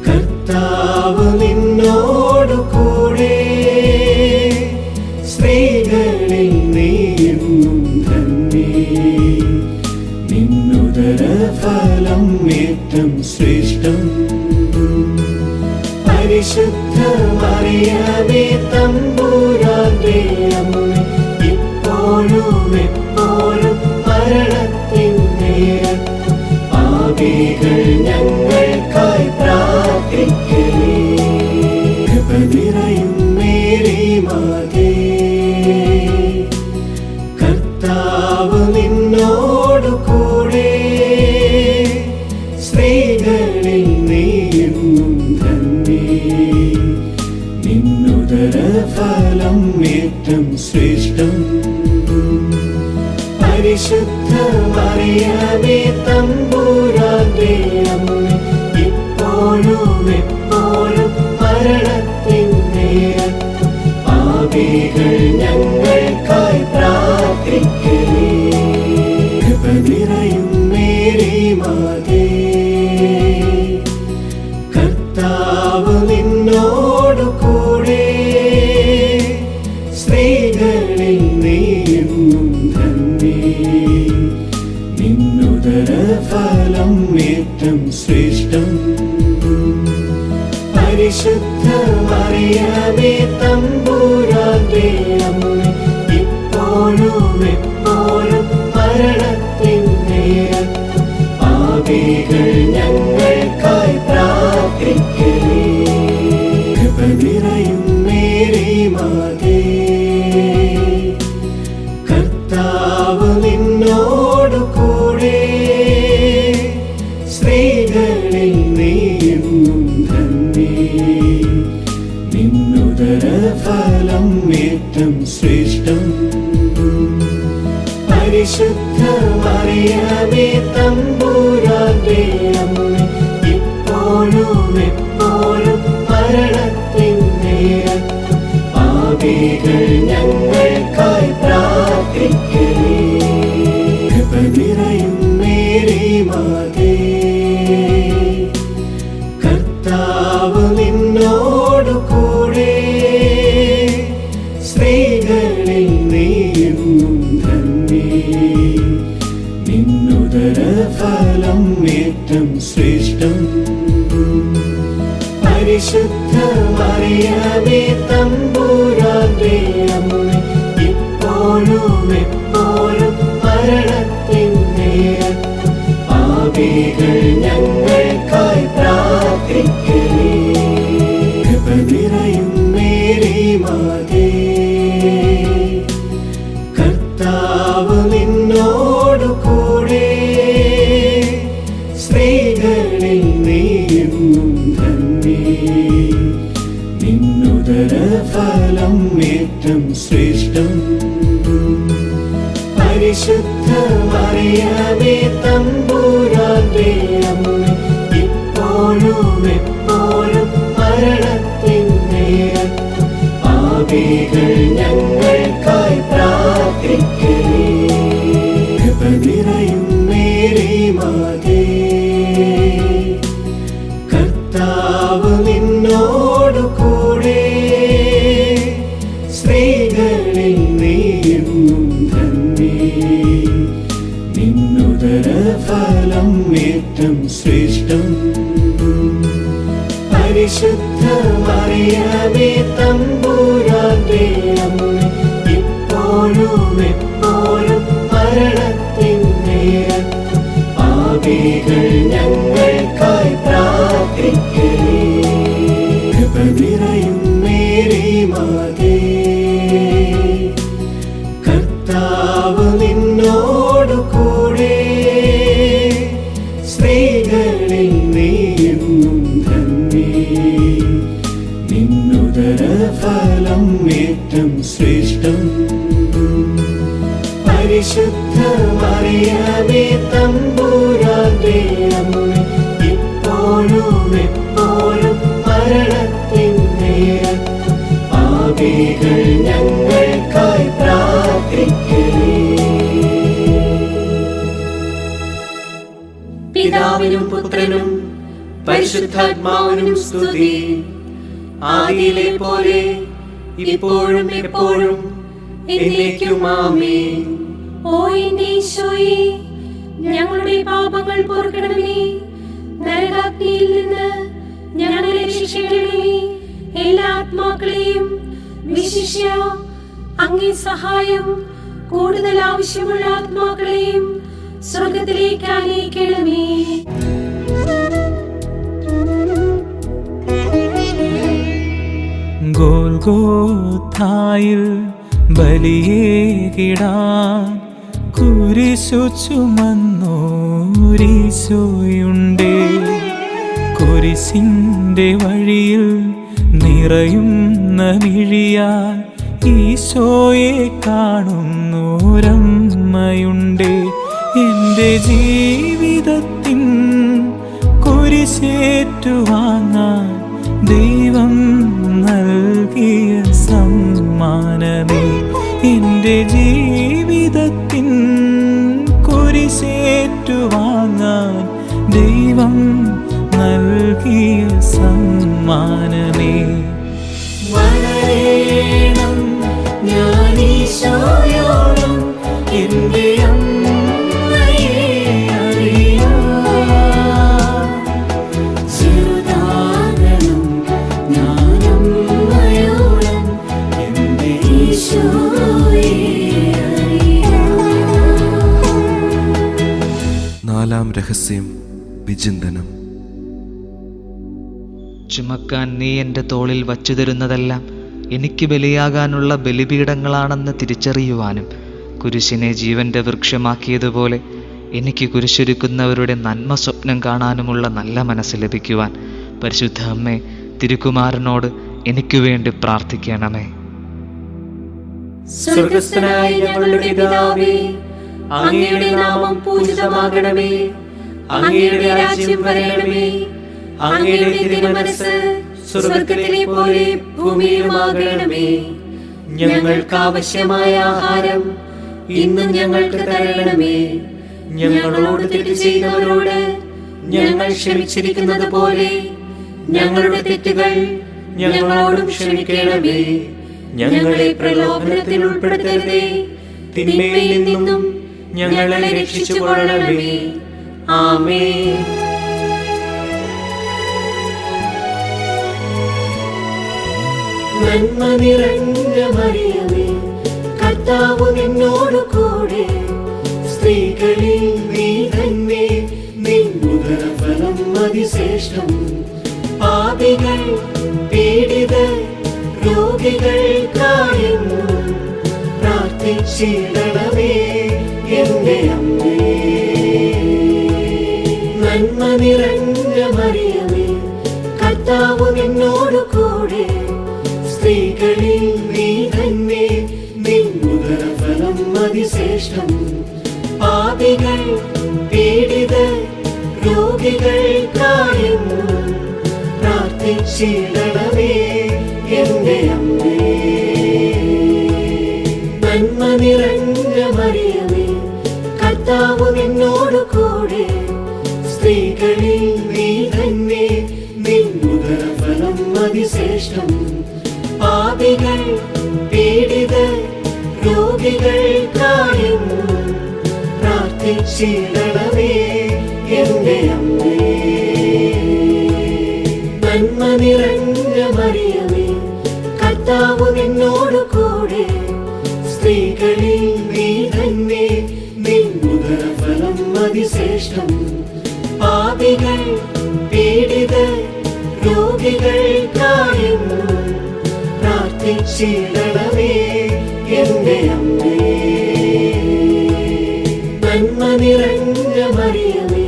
Speaker 5: കർത്താവ് നിന്നോടു കൂടെ, സ്ത്രീകളിൽ നീയെന്നും ധന്യേ. നിന്നുദര ഫലം ഏറ്റം ശ്രേഷ്ഠം. പരിശുദ്ധ മറിയമേ തമ്പുരാന്റെ അമ്മേ, ഇപ്പോഴും എപ്പോഴും മരണത്തിൻ നേരത്തും പാപികൾ ഞങ്ങൾക്കായി പ്രാർത്ഥിക്കണേ. കൃപ നിറയും മേരി മാതേ, കർത്താവ് നിന്നോടു കൂടെ, സ്ത്രീകളിൽ നീയെന്നും ധന്യേ. നിന്നുദര ഫലം ഏറ്റം ശ്രേഷ്ഠം. പരിശുദ്ധ മറിയമേ തമ്പുരാന്റെ അമ്മേ, ഇപ്പോഴും എപ്പോഴും മരണത്തിൻ നേരത്തും പാപികൾ ഞങ്ങൾക്കായി പ്രാർത്ഥിക്കണേ. കൃപ നിറയും മേരി മാതേ, കർത്താവ് നിന്നോടു കൂടെ, സ്ത്രീകളിൽ നീയെന്നും ധന്യേ. നിന്നുദര ഫലം ഏറ്റം ശ്രേഷ്ഠം. പരിശുദ്ധ മറിയമേ തമ്പുരാന്റെ അമ്മേ, ഇപ്പോഴും എപ്പോഴും മരണത്തിൻ നേരത്തും പാപികൾ ഞങ്ങൾക്കായി പ്രാർത്ഥിക്കണേ. കൃപ നിറയും മേരി മാതേ, കർത്താവ് നിന്നോടു കൂടെ, സ്ത്രീകളിൽ നീയെന്നും ധന്യേ. നിന്നുദര ഫലം ഏറ്റം ശ്രേഷ്ഠം. പരിശുദ്ധ മറിയമേ തമ്പുരാന്റെ അമ്മേ, ഇപ്പോഴും എപ്പോഴും മരണത്തിൻ നേരത്തും പാപികൾ ഞങ്ങൾക്കായി പ്രാർത്ഥിക്കണേ. കൃപ നിറയും മേരി മാതേ, കർത്താവ് നിന്നോടു കൂടെ, സ്ത്രീകളിൽ നീയെന്നും ധന്യേ. നിന്നുദര ഫലം ഏറ്റം ശ്രേഷ്ഠം. പരിശുദ്ധ മറിയമേ തമ്പുരാന്റെ അമ്മേ, ഇപ്പോഴും എപ്പോഴും മരണത്തിൻ നേരത്തും പാപികൾ ഞങ്ങൾക്കായി പ്രാർത്ഥിക്കണേ. കൃപ നിറയും മേരി മാതേ, കർത്താവ് നിന്നോടു കൂടെ, സ്ത്രീകളിൽ നീയെന്നും ധന്യേ. നിന്നുദര ഫലം ഏറ്റം ശ്രേഷ്ഠം. പരിശുദ്ധ മറിയമേ തമ്പുരാന്റെ അമ്മേ, ഇപ്പോഴും എപ്പോഴും മരണത്തിൻ നേരത്തും പാപികൾ ഞങ്ങൾക്കായി പ്രാർത്ഥിക്കണേ. കൃപ നിറയും മേരി മാതേ, കർത്താവ് നിന്നോടു കൂടെ, സ്ത്രീകളിൽ നീയെന്നും ധന്യേ. നിന്നുദര ഫലം ഏറ്റം ശ്രേഷ്ഠം. പരിശുദ്ധ മറിയമേ തമ്പുരാന്റെ അമ്മേ, ഇപ്പോഴും എപ്പോഴും മരണത്തിൻ നേരത്തും പാപികൾ ഞങ്ങൾക്കായി പ്രാർത്ഥിക്കണേ.
Speaker 4: പിതാവിനും പുത്രനും പരിശുദ്ധാത്മാവിനും സ്തുതി. ആദിയിലെ പോലെ ഇപ്പോഴും എപ്പോഴും എന്നേക്കും ആമേൻ.
Speaker 3: ഓ എന്റെ ഈശോയെ, ഞങ്ങളുടെ പാപങ്ങൾ പൊറുക്കണമേ. നരകാഗ്നിയിൽ നിന്ന് ഞങ്ങളെ രക്ഷിക്കണമേ. എല്ലാ ആത്മാക്കളെയും വിശിഷ്യ അങ്ങേ സഹായം കൂടുതൽ ആവശ്യമുള്ള ആത്മാക്കളെയും സ്വർഗത്തിലേക്ക് ആനയിക്കണമേ.
Speaker 6: ഗോൽഗോഥായിൽ ബലിയേകിടാൻ കുരിശു ചുമന്നോരീശോയുണ്ടേ. കുരിശിന്റെ വഴിയിൽ നിറയുന്ന മിഴിയാൽ ഈശോയെ കാണുന്നോരമ്മയുണ്ടേ. എൻ്റെ ജീവിതത്തിൻ കുരിശേറ്റുവാങ്ങാൻ ദൈവം നൽകിയ സമ്മാനമേ. എൻ്റെ ജീവിതത്തിൻ കുരിശേറ്റുവാങ്ങാൻ ദൈവം നൽകിയ സമ്മാനമേ.
Speaker 5: വളരണം ഞാൻ ഈശോയോളം എൻ്റെ അമ്മയെ അറിയാം. ചെറുതാകണം ഞാൻ അമ്മയോളം എൻ്റെ ഈശോയെ അറിയാം.
Speaker 1: നാലാം രഹസ്യം വിചിന്തനം.
Speaker 7: ചുമക്കാൻ നീ എൻ്റെ തോളിൽ വച്ചു തരുന്നതെല്ലാം എനിക്ക് ബലിയാകാനുള്ള ബലിപീഠങ്ങളാണെന്ന് തിരിച്ചറിയുവാനും കുരിശിനെ ജീവന്റെ വൃക്ഷമാക്കിയതുപോലെ എനിക്ക് കുരിശൊരുക്കുന്നവരുടെ നന്മ സ്വപ്നം കാണാനുമുള്ള നല്ല മനസ്സ് ലഭിക്കുവാൻ പരിശുദ്ധ അമ്മേ, തിരുക്കുമാരനോട് എനിക്കു വേണ്ടി പ്രാർത്ഥിക്കണമേ.
Speaker 4: സ്വർഗസ്ഥനായ ഞങ്ങളുടെ പിതാവേ, അങ്ങയുടെ നാമം പൂജിതമാകണമേ. അങ്ങയുടെ രാജ്യം വരണമേ. അങ്ങയുടെ തിരുമനസ്സ് സ്വർഗത്തിലെ പോലെ ഭൂമിയിലുമാകണമേ. ഞങ്ങൾക്ക് ആവശ്യമായ ആഹാരം ഇന്നും ഞങ്ങൾക്ക് തരണമേ. ഞങ്ങളോട് തെറ്റ് ചെയ്തവരോട് ഞങ്ങൾ ക്ഷമിച്ചിരിക്കുന്നത് പോലെ ഞങ്ങളുടെ തെറ്റുകൾ ഞങ്ങളോടും ക്ഷമിക്കണമേ. ഞങ്ങളെ പ്രലോഭനത്തിൽ ഉൾപ്പെടുത്തരുതേ, തിന്മയിൽ നിന്നും ഞങ്ങളെ രക്ഷിച്ചുകൊള്ളണമേ. ആമേൻ.
Speaker 5: നന്മ നിറഞ്ഞ മറിയമേ, കർത്താവ് നിന്നോട് കൂടെ, സ്ത്രീകളിൽ നീ തന്നെ നിൻ ഉദരഫലം അതിശ്രേഷ്ഠം. പാപികൾ പീഡിതർ രോഗികൾക്കായെന്നും പ്രാർത്ഥിച്ചിടണമേ എൻ്റെ അമ്മേ. നന്മ നിറഞ്ഞ മറിയമേ, കർത്താവ് നിന്നോട് കൂടെ, സ്ത്രീകളിൽ നീ തന്നെ നിൻ ഉദരഫലം അതിശ്രേഷ്ഠം. പാപികൾ പീഡിതർ രോഗികൾക്കായെന്നും പ്രാർത്ഥിച്ചിടണമേ എൻ്റെ അമ്മേ. നന്മ നിറഞ്ഞ മറിയമേ, കർത്താവ് നിന്നോട് കൂടെ, സ്ത്രീകളിൽ നീ തന്നെ നിൻ ഉദരഫലം അതിശ്രേഷ്ഠം. പാപികൾ പീഡിതർ രോഗികൾക്കായെന്നും പ്രാർത്ഥിച്ചിടണമേ എൻ്റെ അമ്മേ. നന്മ നിറഞ്ഞ മറിയമേ, കർത്താവ് നിന്നോട് കൂടെ, സ്ത്രീകളിൽ നീ തന്നെ നിൻ ഉദരഫലം അതിശ്രേഷ്ഠം. പാപികൾ പീഡിതർ രോഗികൾക്കായെന്നും പ്രാർത്ഥിച്ചിടണമേ എൻ്റെ അമ്മേ. നന്മ നിറഞ്ഞ മറിയമേ,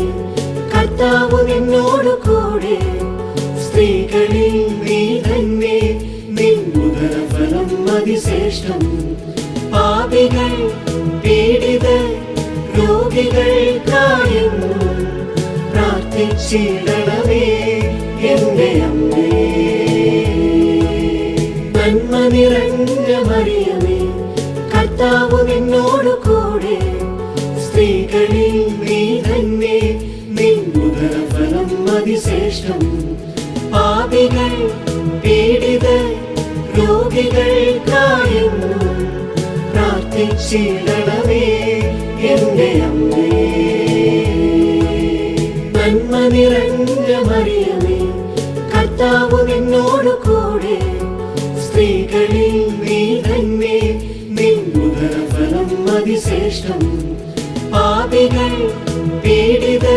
Speaker 5: കർത്താവ് നിന്നോട് കൂടെ, സ്ത്രീകളിൽ നീ തന്നെ നിൻ ഉദരഫലം അതിശ്രേഷ്ഠം. പാപികൾ പീഡിത രോഗികൾക്കായെന്നും പ്രാർത്ഥിച്ചിടണമേ എന്റെ അമ്മേ. നന്മ നിറഞ്ഞ മറിയമേ, കർത്താവ് നിന്നോടു കൂടെ, സ്ത്രീകളിൽ നീ തന്നെ, നിൻ ഉദരഫലം അതിശ്രേഷ്ഠം. പാപികൾ പീഡിത രോഗികൾക്കായെന്നും പ്രാർത്ഥിച്ചിടണമേ എന്റെ അമ്മേ. നന്മ നിറഞ്ഞ മറിയമേ, കർത്താവ് നിന്നോടു കൂടെ, സ്ത്രീകളിൽ നീ തന്നെ, നിൻ ഉദരഫലം അതിശ്രേഷ്ഠം. പാപികൾ പീഡിത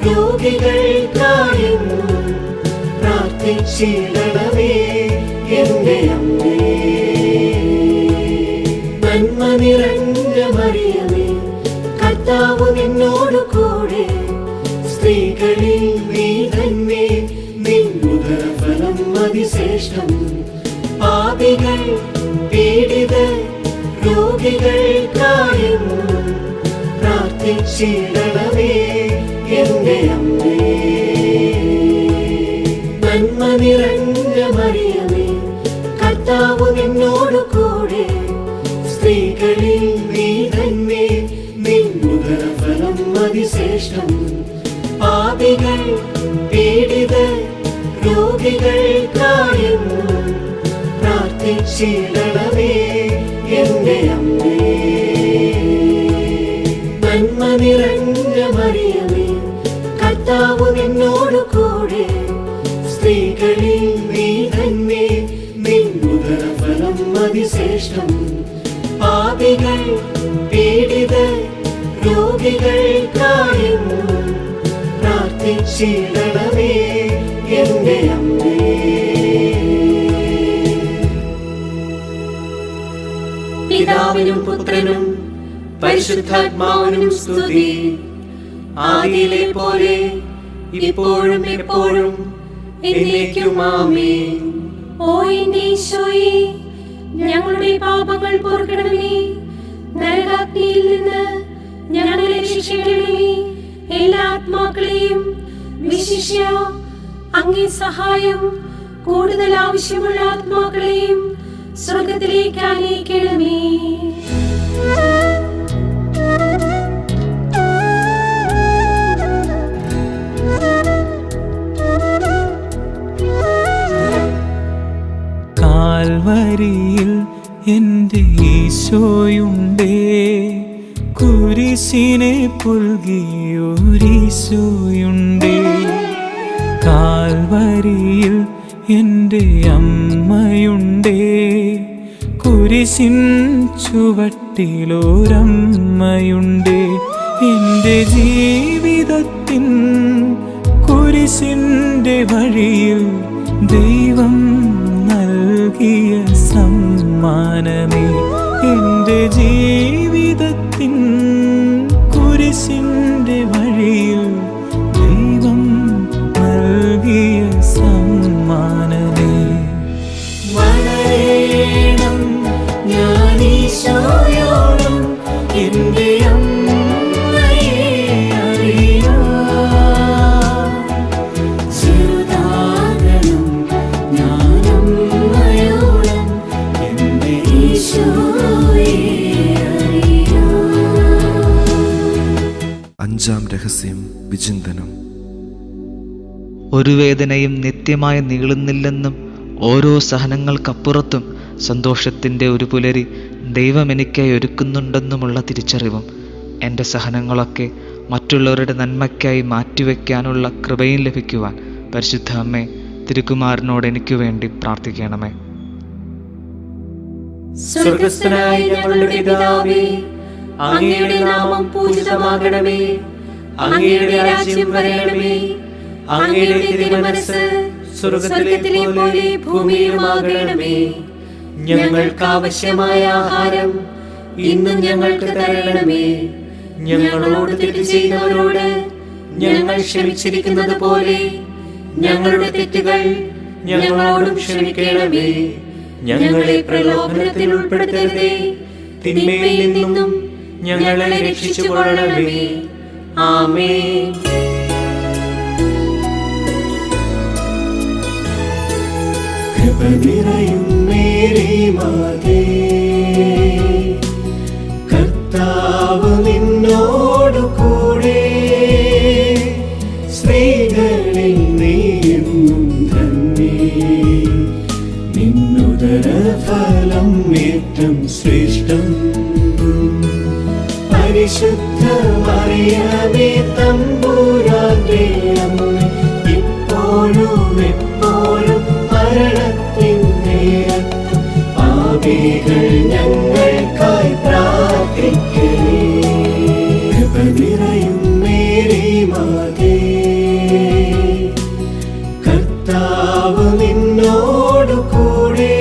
Speaker 5: രോഗികൾക്കായെന്നും പ്രാർത്ഥിച്ചിടണമേ എന്റെ അമ്മേ. നന്മ നിറഞ്ഞ മറിയമേ, കർത്താവ് നിന്നോടു കൂടെ, സ്ത്രീകളിൽ നീ തന്നെ, നിൻ ഉദരഫലം അതിശ്രേഷ്ഠം. പാപികൾ പീഡിത രോഗികൾക്കായെന്നും പ്രാർത്ഥിച്ചിടണമേ എന്റെ അമ്മേ. നന്മ നിറഞ്ഞ മറിയമേ, കർത്താവ് നിന്നോടു കൂടെ, സ്ത്രീകളിൽ നീ തന്നെ, നിൻ ഉദരഫലം അതിശ്രേഷ്ഠം. പാപികൾ പീഡിത രോഗികൾക്കായെന്നും പ്രാർത്ഥിച്ചിടണമേ എന്റെ അമ്മേ. നന്മ നിറഞ്ഞ മറിയമേ, കർത്താവ് നിന്നോടു കൂടെ, സ്ത്രീകളിൽ നീ തന്നെ, നിൻ ഉദരഫലം അതിശ്രേഷ്ഠം. പാപികൾ പീഡിത രോഗികൾക്കായെന്നും പ്രാർത്ഥിച്ചിടണമേ എന്റെ അമ്മേ.
Speaker 4: പിതാവിനും പുത്രനും പരിശുദ്ധാത്മാവിനും സ്തുതി. ആദിയിലെ പോലെ ഇപ്പോഴും എപ്പോഴും എന്നേക്കും ആമേൻ.
Speaker 3: ഓ എന്റെ ഈശോയെ, ഞങ്ങളുടെ പാപങ്ങൾ പൊറുക്കണമേ. നരകാഗ്നിയിൽ നിന്ന് ഞങ്ങളെ രക്ഷിക്കണമേ. എല്ലാ ആത്മാക്കളെയും, വിശിഷ്യ അങ്ങേ സഹായം കൂടുതൽ ആവശ്യമുള്ള ആത്മാക്കളെയും സ്വർഗത്തിലേക്ക് ആനയിക്കണമേ.
Speaker 6: കാൽവരിയിൽ എൻ്റെ ഈശോയുണ്ടേ, കുരിശിനെ പുൽകിയൊരീശോയുണ്ടേ. കാൽവരിയിൽ എൻ്റെ അമ്മയുണ്ടേ, കുരിശിൻ ചുവട്ടിലൊരമ്മയുണ്ടേ. എൻ്റെ ജീവിതത്തിൻ കുരിശിൻ്റെ വഴിയിൽ ദൈവം നൽകിയ സമ്മാനമേ. എൻ്റെ ജീവിതത്തിൻ കുരിശിൻ്റെ വഴിയിൽ ദൈവം നൽകിയ സമ്മാനമേ.
Speaker 5: വളരണം ഞാൻ ഈശോയോളം, എന്റെ അമ്മയെ അറിയാം. ചെറുതാകണം ഞാൻ അമ്മയോളം, എന്റെ ഈശോയെ അറിയാം.
Speaker 1: അഞ്ചാം രഹസ്യം വിചിന്തനം.
Speaker 7: ഒരു വേദനയും നിത്യമായി നീളുന്നില്ലെന്നും ഓരോ സഹനങ്ങൾക്കപ്പുറത്തും സന്തോഷത്തിൻ്റെ ഒരു പുലരി ദൈവം എനിക്കായി ഒരുക്കുന്നുണ്ടെന്നുമുള്ള തിരിച്ചറിവും എൻ്റെ സഹനങ്ങളൊക്കെ മറ്റുള്ളവരുടെ നന്മയ്ക്കായി മാറ്റിവെക്കാനുള്ള കൃപയും ലഭിക്കുവാൻ പരിശുദ്ധ അമ്മേ, തിരുക്കുമാരനോട് എനിക്ക് വേണ്ടി പ്രാർത്ഥിക്കണമേ.
Speaker 4: സ്വർഗസ്ഥനായ ഞങ്ങളുടെ പിതാവേ, അങ്ങയുടെ നാമം പൂജിതമാകണമേ. അങ്ങയുടെ രാജ്യം വരണമേ. അങ്ങയുടെ തിരുമനസ്സ് സ്വർഗത്തിലെ പോലെ ഭൂമിയിലുമാകണമേ. ഞങ്ങൾക്ക് ആവശ്യമായ ആഹാരം ഇന്നും ഞങ്ങൾക്ക് തരണമേ. ഞങ്ങളോട് തെറ്റ് ചെയ്യുന്നവരോട് ഞങ്ങൾ ക്ഷമിച്ചിരിക്കുന്നത് പോലെ ഞങ്ങളുടെ തെറ്റുകൾ ഞങ്ങളോടും ക്ഷമിക്കണമേ. ഞങ്ങളെ പ്രലോഭനത്തിൽ ഉൾപ്പെടുത്തരുതേ, തിന്മയിൽ നിന്നും ഞങ്ങളെ രക്ഷിച്ചുകൊള്ളണമേ. ആമേൻ.
Speaker 5: കൃപ നിറയും മേരി മാതേ, കർത്താവ് നിന്നോടു കൂടെ, സ്ത്രീകളിൽ നീയെന്നും ധന്യേ, നിന്നുദര ഫലം ഏറ്റം ശ്രേഷ്ഠം. പരിശുദ്ധ മറിയമേ തമ്പുരാന്റെ അമ്മേ, ഇപ്പോഴും എപ്പോഴും മരണത്തിൻ നേരത്തും പാപികൾ ഞങ്ങൾക്കായി പ്രാർത്ഥിക്കണേ. കൃപ നിറയും മേരി മാതേ, കർത്താവ് നിന്നോടു കൂടെ,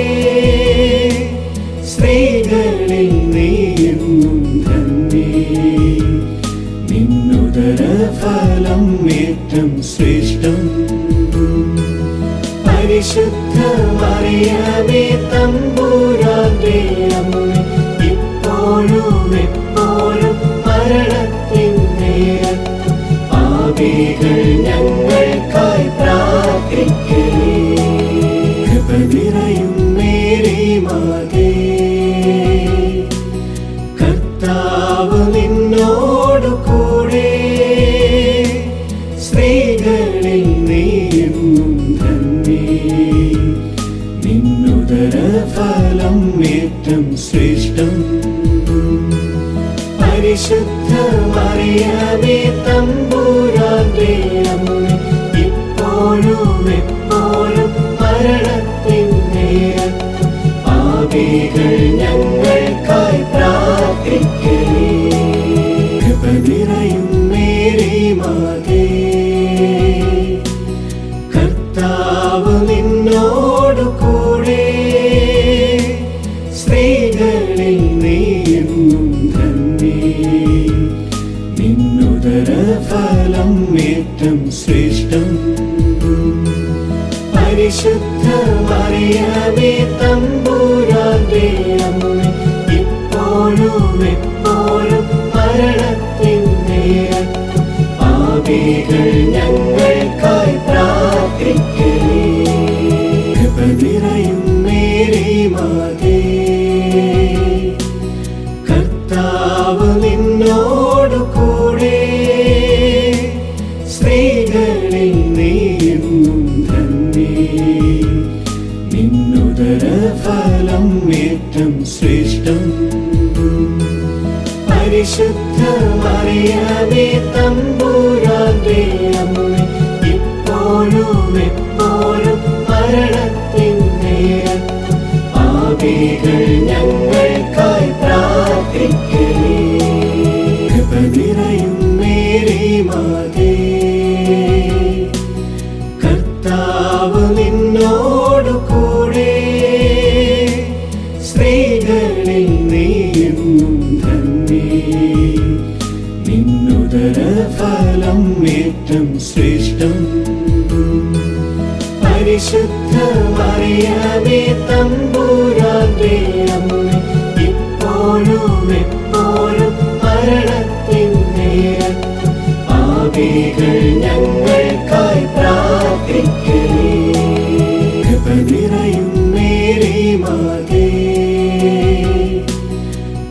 Speaker 5: സ്ത്രീകളിൽ നീയെന്നും ധന്യേ, നിന്നുദര ഫലം ഏറ്റം ശ്രേഷ്ഠം. പരിശുദ്ധ മറിയമേ തമ്പുരാന്റെ അമ്മേ, ഇപ്പോഴും എപ്പോഴും മരണത്തിൻ നേരത്തും പാപികൾ ഞങ്ങൾക്കായി പ്രാർത്ഥിക്കണേ. കൃപ നിറയും മേരി മാതേ, കർത്താവ് നിന്നോടു കൂടെ, സ്ത്രീകളിൽ നീയെന്നും ധന്യേ, നിന്നുദര ഫലം ഏറ്റം ശ്രേഷ്ഠം. പരിശുദ്ധ മറിയമേ തമ്പുരാന്റെ അമ്മേ, ഇപ്പോഴും എപ്പോഴും മരണത്തിൻ നേരത്തും പാപികൾ ഞങ്ങൾക്കായി പ്രാർത്ഥിക്കണേ. കൃപ നിറയും മേരി മാതേ, കർത്താവ് നിന്നോടു കൂടെ, സ്ത്രീകളിൽ നീയെന്നും ധന്യേ, നിന്നുദര ഫലം ഏറ്റം ശ്രേഷ്ഠം. പരിശുദ്ധ മറിയമേ തമ്പുരാന്റെ അമ്മേ, ഇപ്പോഴും എപ്പോഴും മരണത്തിൻ നേരത്തും പാപികൾ ഞങ്ങൾക്കായി പ്രാർത്ഥിക്കണേ. കൃപ നിറയും മേരി മാതേ, കർത്താവ് നിന്നോടു കൂടെ, സ്ത്രീകളിൽ നീയെന്നും ധന്യേ, നിന്നുദര ഫലം ഏറ്റം ശ്രേഷ്ഠം. പരിശുദ്ധ മറിയമേ തമ്പുരാന്റെ അമ്മേ, ഇപ്പോഴും എപ്പോഴും മരണത്തിൻ നേരത്തും പാപികൾ ഞങ്ങൾക്കായി പ്രാർത്ഥിക്കണേ. കൃപ നിറയും മേരി മാതേ, കർത്താവ് നിന്നോടു കൂടെ, സ്ത്രീകളിൽ നീയെന്നും ധന്യേ, നിന്നുദര ഫലം ഏറ്റം ശ്രേഷ്ഠം. പരിശുദ്ധ മറിയമേ തമ്പുരാന്റെ അമ്മേ, ഇപ്പോഴും എപ്പോഴും മരണത്തിൻ നേരത്തും പാപികൾ ഞങ്ങൾക്കായി പ്രാർത്ഥിക്കണേ. കൃപ നിറയും മേരി മാതേ,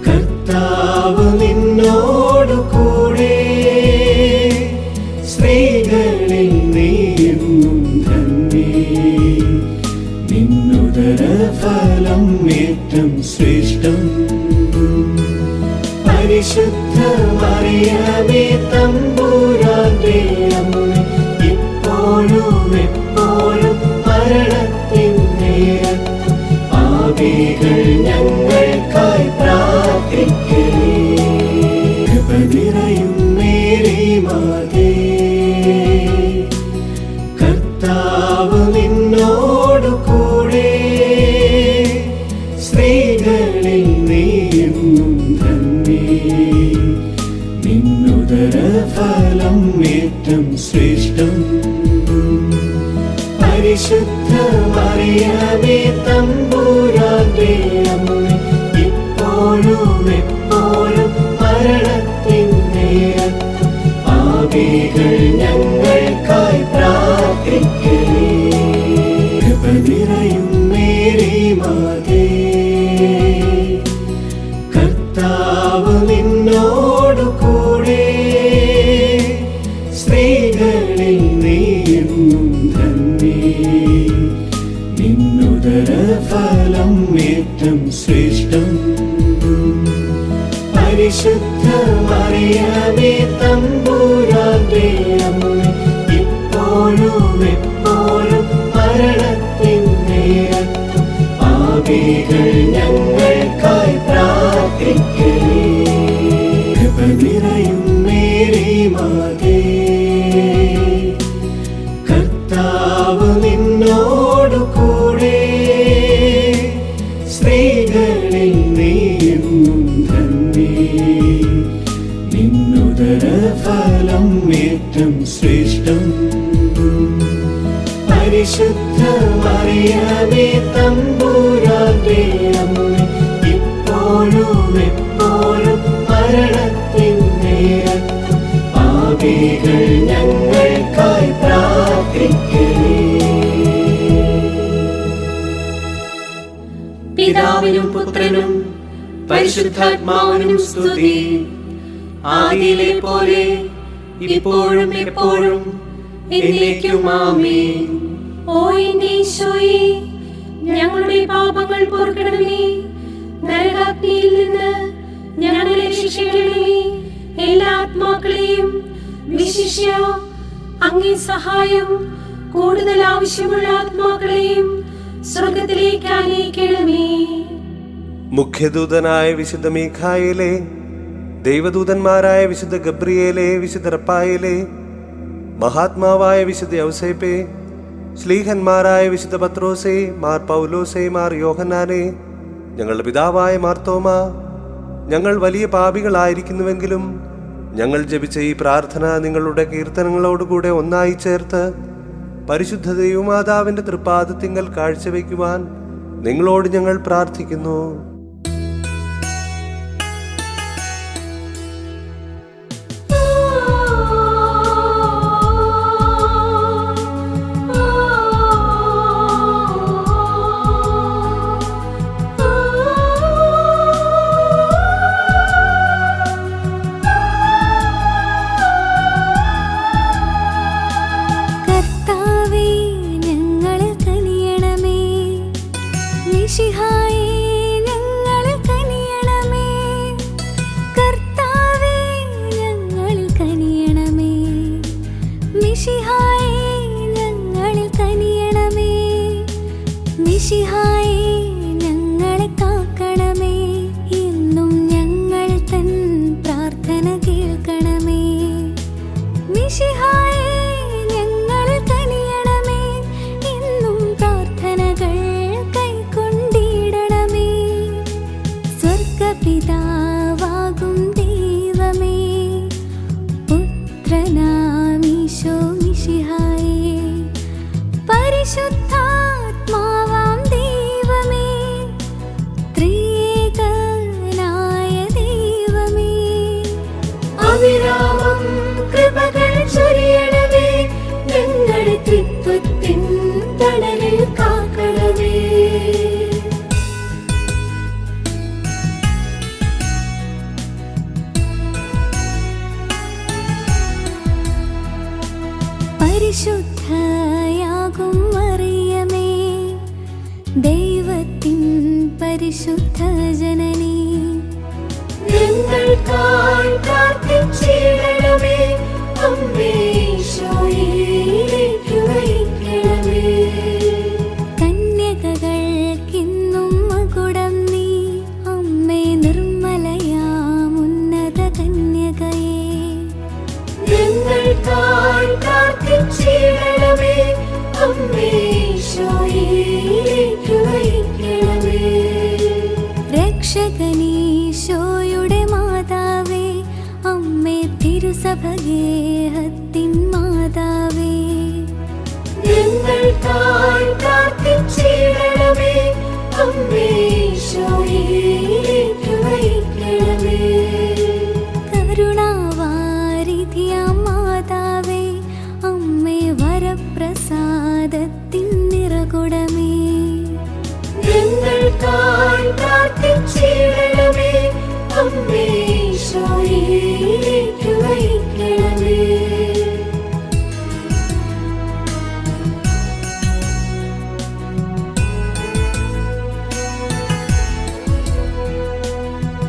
Speaker 5: കർത്താവ് നിന്നോടു കൂടെ, സ്ത്രീകളിൽ നീയെന്നും ധന്യേ, നിന്നുദര ഫലം ഏറ്റം ശ്രേഷ്ഠം. പരിശുദ്ധ മറിയമേ തമ്പുരാന്റെ അമ്മേ, ഇപ്പോഴും എപ്പോഴും മരണത്തിൻ നേരത്തും പാപികൾ ഞങ്ങൾക്കായി പ്രാർത്ഥിക്കണേ. കൃപ നിറയും മേരി മാതേ, കർത്താവ് നിന്നോടു കൂടെ, സ്ത്രീകളിൽ നീയെന്നും ധന്യേ, നിന്നുദര ഫലം ഏറ്റം ശ്രേഷ്ഠം. പരിശുദ്ധ മറിയമേ തമ്പുരാന്റെ അമ്മേ, ഇപ്പോഴും എപ്പോഴും മരണത്തിൻ നേരത്തും പാപികൾ ഞങ്ങൾക്കായി പ്രാർത്ഥിക്കണേ. കൃപ നിറയും മേരി മാതേ, കർത്താവ് നിന്നോടു കൂടെ, സ്ത്രീകളിൽ നീയെന്നും ധന്യേ. നിന്നുദരഫലം ഏറ്റം ശ്രേഷ്ഠം. പരിശുദ്ധ മറിയമേ തമ്പുരാന്റെ അമ്മേ, ഇപ്പോഴും എപ്പോഴും മരണത്തിൻ നേരത്തും പാപികൾ ഞങ്ങൾക്കായി പ്രാർത്ഥിക്കണേ. കൃപ നിറയും മേരി മാതേ, കർത്താവ് നിന്നോടു കൂടെ, സ്ത്രീകളിൽ നീയെന്നും ധന്യേ. നിന്നുദരഫലം ഏറ്റം ശ്രേഷ്ഠം. പരിശുദ്ധ മറിയമേ തമ്പുരാന്റെ അമ്മേ, ഇപ്പോഴും എപ്പോഴും മരണത്തിൻ നേരത്തും പാപികൾ ഞങ്ങൾക്കായി പ്രാർത്ഥിക്കണേ.
Speaker 4: പിതാവിനും പുത്രനും പരിശുദ്ധാത്മാവിനും സ്തുതി. ആദിയിലെ പോലെ ഇപ്പോഴും എപ്പോഴും എന്നേക്കും ആമേൻ.
Speaker 3: ഓ എന്റെ ഈശോയെ, ഞങ്ങളുടെ പാപങ്ങൾ പൊറുക്കണമേ. നരകാഗ്നിയിൽ നിന്ന് ഞങ്ങളെ രക്ഷിക്കണമേ. എല്ലാ ആത്മാക്കളെയും വിശിഷ്യ അങ്ങേ സഹായം കൂടുതൽ ആവശ്യമുള്ള ആത്മാക്കളെയും സ്വർഗത്തിലേക്ക് ആനയിക്കണമേ.
Speaker 2: മുഖ്യദൂതനായ വിശുദ്ധ മീഖായേലേ, ദൈവദൂതന്മാരായ വിശുദ്ധ ഗബ്രിയേലേ, വിശുദ്ധ റപ്പായേലേ, മഹാത്മാവായ വിശുദ്ധ യൗസേപ്പേ, ശ്ലീഹന്മാരായ വിശുദ്ധ പത്രോസേ, മാർ പൗലോസേ, മാർ യോഹന്നാനേ, ഞങ്ങളുടെ പിതാവായ മാർത്തോമ, ഞങ്ങൾ വലിയ പാപികളായിരിക്കുന്നുവെങ്കിലും ഞങ്ങൾ ജപിച്ച ഈ പ്രാർത്ഥന നിങ്ങളുടെ കീർത്തനങ്ങളോടുകൂടെ ഒന്നായി ചേർത്ത് പരിശുദ്ധ ദൈവമാതാവിന്റെ തൃപ്പാദത്തിങ്കൽ കാഴ്ചവെക്കുവാൻ നിങ്ങളോട് ഞങ്ങൾ പ്രാർത്ഥിക്കുന്നു.
Speaker 8: പിതാവാകും ദൈവമേ, പുത്രനാമീശോ മിശിഹായേ, പരിശുദ്ധാത്മാവാം ദൈവമേ, ത്രിയേകനായ ദൈവമേ, അവിരാമം കൃപകൾ ചൊരിയണമേ, ഞങ്ങളുടെ ത്രിത്വത്തിൻ തണലിൽ കാക്കണമേ. പരിശുദ്ധയാകും മറിയമേ, ദൈവത്തിൻ പരിശുദ്ധ ജനനി, ഞങ്ങൾക്കായി പ്രാർത്ഥിച്ചിടണമേ. അമ്മേ ഈശോയിലേക്ക് നയിക്കണമേ. കന്യകകൾക്കിന്നും മകുടം നീ, അമ്മേ നിർമ്മലയാം ഉന്നത കന്യകയേ, ഞങ്ങൾക്കായി പ്രാർത്ഥിച്ചിടണമേ. അമ്മേ ഈശോയിലേക്ക് നയിക്കണമേ. രക്ഷകനീശോയുടെ മാതാവേ, അമ്മേ തിരുസഭഗേഹത്തിൻ മാതാവേ, ഞങ്ങൾക്കായി പ്രാർത്ഥിച്ചിടണമേ. അമ്മേ ഈശോയിലേക്ക് നയിക്കണമേ. പ്രസാദത്തിൻ നിറകുടമേ,
Speaker 3: ഞങ്ങൾക്കായി പ്രാർത്ഥിച്ചിടണമേ. അമ്മേ ഈശോയിലേക്ക് നയിക്കണമേ.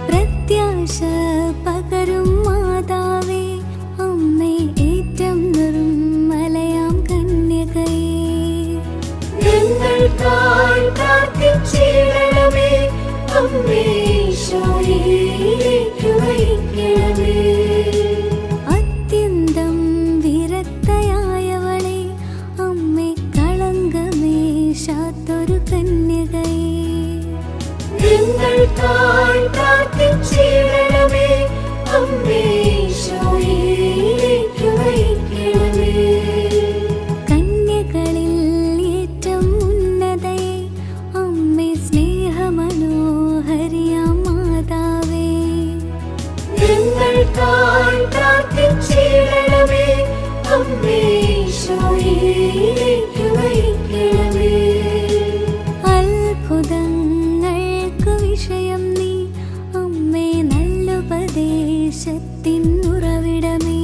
Speaker 8: പ്രത്യാശ പകരും മാതാവേ, അമ്മേ ഏറ്റം നിർമ്മലയാം കന്യകയേ,
Speaker 3: ഞങ്ങൾക്കായി പ്രാർത്ഥിച്ചിടണമേ. അമ്മേ ഈശോയിലേക്ക് നയിക്കണമേ.
Speaker 8: അത്യന്തം വിരക്തയായവളെ, അമ്മേ കളങ്കമേശാത്തൊരു കന്യകയേ,
Speaker 3: ഞങ്ങൾക്കായി പ്രാർത്ഥിച്ചിടണമേ. അമ്മേ ഈശോയിലേക്ക് നയിക്കണമേ.
Speaker 8: കന്യകളിൽ ഏറ്റവും ഉന്നതയെ, അമ്മേ സ്നേഹമനോഹരിയാം മാതാവേ,
Speaker 3: ഞങ്ങൾക്കായി പ്രാർത്ഥിച്ചിടണമേ. അമ്മേ ഈശോയിലേക്ക് നയിക്കണമേ.
Speaker 8: അത്ഭുതങ്ങൾക്ക് വിഷയം നീ, അമ്മേ നല്ലുപദേശത്തിൻ ഉറവിടമേ,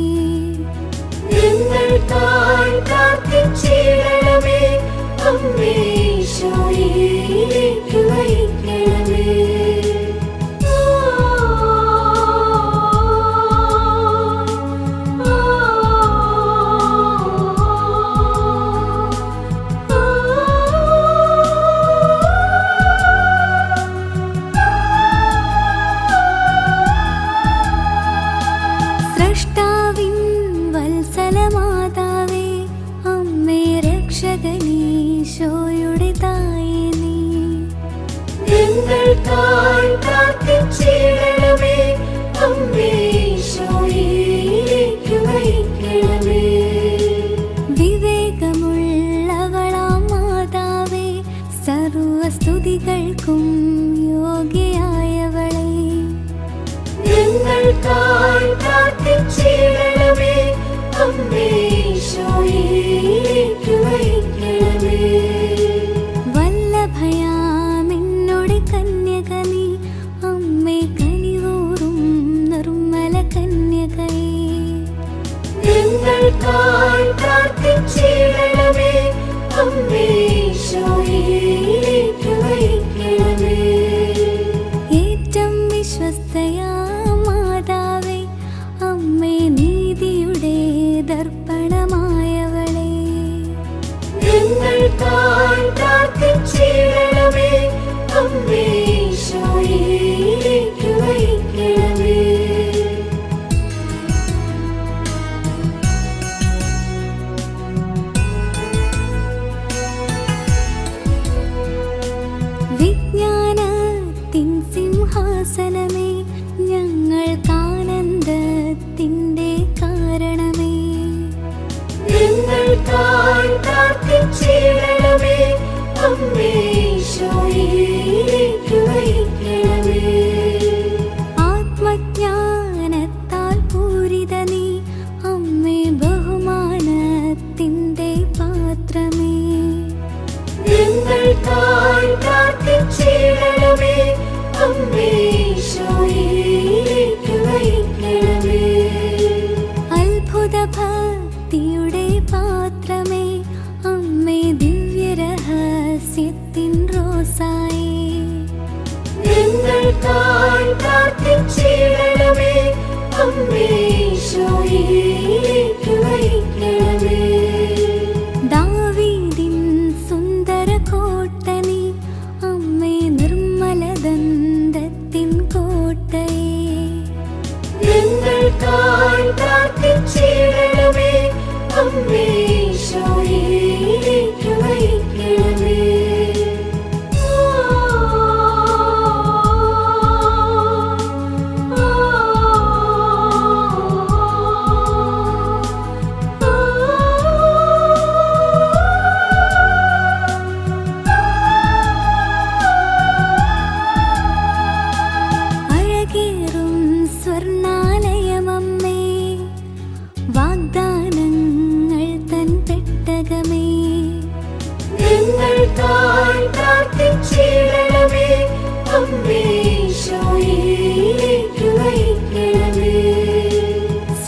Speaker 3: ഞങ്ങൾക്കായി പ്രാർത്ഥിച്ചിടണമേ. അമ്മേ ഈശോയിലേക്ക് നയിക്കണമേ.
Speaker 8: സ്രഷ്ടാവിൻ വത്സലമാതാവേ, അമ്മേ രക്ഷകനീശോയുടെ തായേ നീ,
Speaker 3: ഞങ്ങൾക്കായി പ്രാർത്ഥിച്ചിടണമേ. അമ്മേ ഈശോയിലേക്ക് നയിക്കണമേ.
Speaker 8: വിവേകമുള്ളവളാം മാതാവേ, സർവസ്തുതികൾക്കും യോഗ്യയായവളെ,
Speaker 3: ഞങ്ങൾക്കായി പ്രാർത്ഥിച്ചിടണമേ. അമ്മേ ഈശോയിലേക്ക് നയിക്കണമേ.
Speaker 8: വല്ലഭയാമെന്നോട് കന്യക നീ, അമ്മേ കനിവൂറും നിർമ്മല കന്യകയേ,
Speaker 3: ഞങ്ങൾക്കായി പ്രാർത്ഥിച്ചിടണമേ. അമ്മേ ഈശോയിലേക്ക് നയിക്കണമേ.
Speaker 8: ഏറ്റം വിശ്വസ്തയാ മാതാവേ, അമ്മേ നീതിയുടെ ദർപ്പണമായവളെ,
Speaker 3: ഞങ്ങൾക്കായി പ്രാർത്ഥിച്ചിടണമേ. അമ്മേ ഈശോയിലേക്ക് നയിക്കണമേ.
Speaker 8: വിജ്ഞാനത്തിൻ സിംഹാസനമേ, ഞങ്ങൾക്കാനന്ദത്തിൻ്റെ കാരണമേ,
Speaker 3: ഞങ്ങൾക്കായി പ്രാർത്ഥിച്ചിടണമേ. അമ്മേ ഈശോയിലേക്ക് നയിക്കണമേ.
Speaker 8: ആത്മജ്ഞാനത്താൽ പൂരിത നീ, അമ്മേ ബഹുമാനത്തിൻ്റെ പാത്രമേ,
Speaker 3: ഞങ്ങൾക്കായി പ്രാർത്ഥിച്ചിടണമേ. അമ്മേ ഈശോയിലേക്ക് നയിക്കണമേ.
Speaker 8: അത്ഭുത ഭക്തിയുടെ പാത്രമേ, അമ്മേ ദിവ്യരഹസ്യത്തിൻ റോസായേ,
Speaker 3: ഞങ്ങൾക്കായി പ്രാർത്ഥിച്ചിടണമേ. അമ്മേ ഈശോയിലേക്ക് നയിക്കണമേ.
Speaker 8: ദാവീദിൻ സുന്ദര കോട്ടനീ, അമ്മേ നിർമ്മലദന്തത്തിൻ കോട്ടയേ,
Speaker 3: ഞങ്ങൾക്കായി പ്രാർത്ഥിച്ചിടണമേ. അമ്മേ ഈശോയിലേക്ക് നയിക്കണമേ.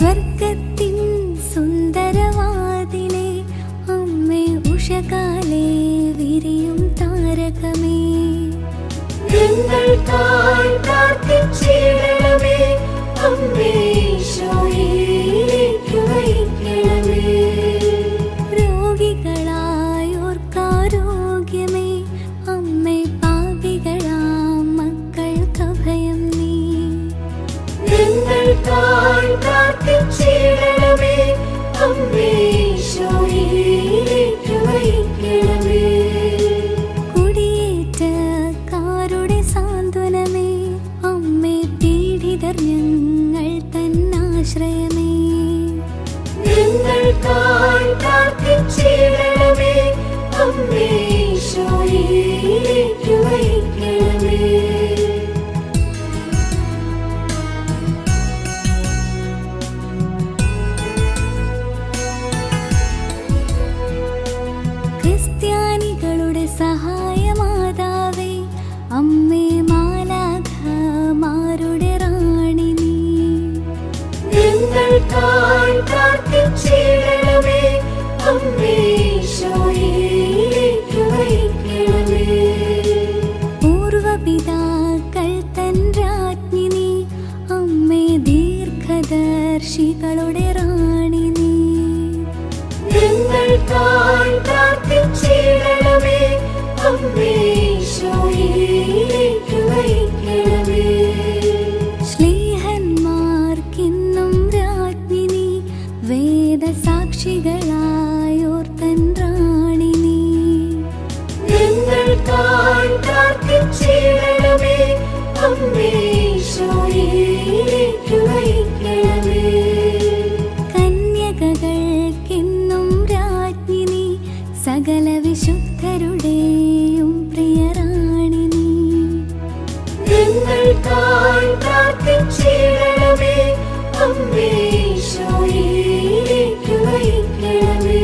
Speaker 8: സ്വർഗത്തിൻ സുന്ദരവാതിലെ അമ്മേ ഉഷകാലേ വിരിയും താരകമേ
Speaker 3: ഞങ്ങൾക്കായി പ്രാർത്ഥിച്ചിടണമേ അമ്മേ ഈശോയിലേക്ക് നയിക്കണമേ
Speaker 8: രോഗികളായോർക്കാരോഗ്യമേ അമ്മേ പാപികളാം മക്കൾക്കഭയം നീ
Speaker 3: ഞങ്ങൾക്കായി പ്രാർത്ഥിച്ചിടണമേ അമ്മേ ഈശോയിലേക്ക് നയിക്കണമേ
Speaker 8: കുടിയേറ്റക്കാരുടെ സാന്ത്വനമേ അമ്മേ പീഡിതർ ഞങ്ങൾ തന്നാശ്രയമേ
Speaker 3: ഞങ്ങൾക്കായി പ്രാർത്ഥിച്ചിടണമേ അമ്മേ ഈശോയിലേക്ക് നയിക്കണമേ
Speaker 8: ക്രിസ്ത്യാനികളുടെ സഹായമാതാവേ അമ്മേ മാലാഖമാരുടെ റാണി നീ
Speaker 3: ഞങ്ങൾക്കായി പ്രാർത്ഥിച്ചിടണമേ അമ്മേ ഈശോയിലേക്ക് നയിക്കണമേ
Speaker 8: പൂർവപിതാക്കൾ തൻ രാജ്ഞി നീ അമ്മേ ദീർഘദർശികളുടെ റാണി നീ
Speaker 3: ഞങ്ങൾക്കായി പ്രാർത്ഥിച്ചിടണമേ അമ്മേ ഈശോയിലേക്ക് നയിക്കണമേ
Speaker 8: ശ്ലീഹന്മാർക്കിന്നും രാജ്ഞി നീ വേദസാക്ഷികളായോർ തൻ റാണി നീ
Speaker 3: ഞങ്ങൾക്കായി പ്രാർത്ഥിച്ചിടണമേ അമ്മേ ഈശോയിലേക്ക് നയിക്കണമേ
Speaker 8: കന്യകകൾക്കിന്നും രാജ്ഞി നീ സകല വിശുദ്ധരുടെയും പ്രിയറാണി നീ
Speaker 3: ഞങ്ങൾക്കായി പ്രാർത്ഥിച്ചിടണമേ അമ്മേ ഈശോയിലേക്ക് നയിക്കണമേ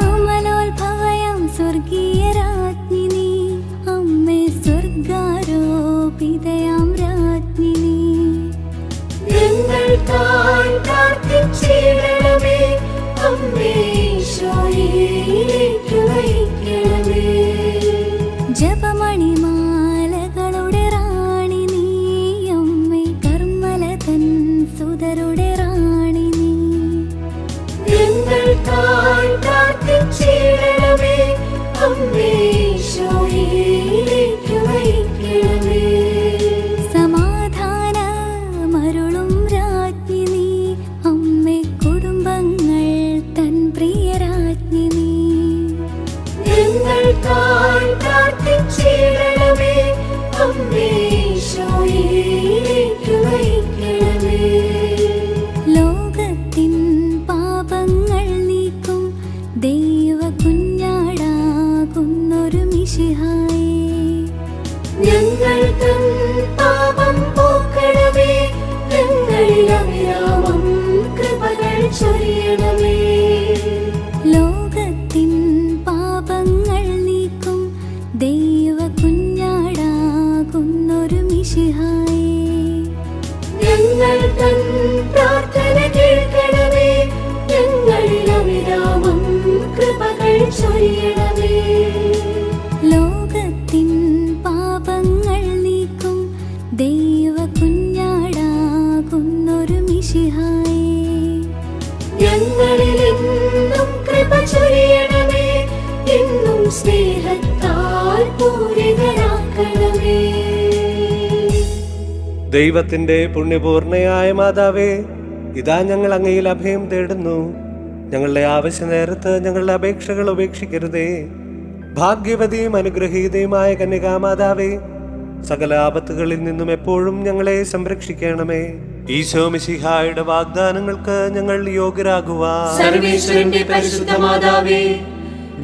Speaker 8: അമലോത്ഭവയാം സ്വർഗീയ രാജ്ഞി നീ അമ്മേ സ്വർഗാരോപിതയാം രാജ്ഞി നീ
Speaker 3: ഞങ്ങൾക്കായി പ്രാർത്ഥിച്ചിടണമേ അമ്മേ ഈശോയിലേക്ക് നയിക്കണമേ
Speaker 8: ജപമണിമാലകളുടെ റാണി നീ അമ്മേ കർമ്മല തൻ സുതരുടെ റാണി നീ
Speaker 3: ഞങ്ങൾക്കായി പ്രാർത്ഥിച്ചിടണമേ അമ്മേ ഈശോയിലേക്ക് നയിക്കണമേ
Speaker 8: സമാധാനമരുളും രാജ്ഞി നീ അമ്മേ കുടുംബങ്ങൾ തൻ പ്രിയ രാജ്ഞി നീ
Speaker 3: ഞങ്ങൾക്കായി പ്രാർത്ഥിച്ചിടണമേ അമ്മേ ഈശോയിലേക്ക് നയിക്കണമേ
Speaker 8: ലോകത്തിൻ പാപങ്ങൾ നീക്കും ദൈവ കുഞ്ഞാടാകുന്നൊരു മിശിഹായേ
Speaker 3: ഞങ്ങൾ തൻ പാപം പോക്കണമേ ഞങ്ങളിൽ അവിരാമം കൃപകൾ ചൊരിയണമേ
Speaker 8: ലോകത്തിൻ പാപങ്ങൾ നീക്കും ദൈവ കുഞ്ഞാടാകുന്നൊരു മിശിഹായേ
Speaker 3: ഞങ്ങൾ തൻ പ്രാർത്ഥന കേൾക്കണമേ ഞങ്ങളിൽ അവിരാമം കൃപകൾ ചൊരിയണമേ
Speaker 8: ലോകത്തിൻ പാപങ്ങൾ നീക്കും ദൈവ കുഞ്ഞാടാകുന്നൊരു മിശിഹായേ
Speaker 3: ഞങ്ങളിൽ എന്നും കൃപ ചൊരിയണമേ എന്നും സ്നേഹത്താൽ പൂരിതരാക്കണമേ
Speaker 2: ദൈവത്തിന്റെ പുണ്യപൂർണയായ മാതാവേ, ഇതാ ഞങ്ങൾ അങ്ങയിൽ അഭയം തേടുന്നു. ഞങ്ങളുടെ ആവശ്യ നേരത്ത് ഞങ്ങളുടെ അപേക്ഷകൾ ഉപേക്ഷിക്കരുതേ. ഭാഗ്യവതിയും അനുഗ്രഹീതയുമായ കന്യകാമാതാവേ, സകല ആപത്തുകളിൽ നിന്നും എപ്പോഴും ഞങ്ങളെ സംരക്ഷിക്കണമേ. ഈശോ മിശിഹായുടെ വാഗ്ദാനങ്ങൾക്ക് ഞങ്ങൾ യോഗ്യരാകുവാൻ
Speaker 4: സർവേശ്വരന്റെ പരിശുദ്ധ മാതാവേ,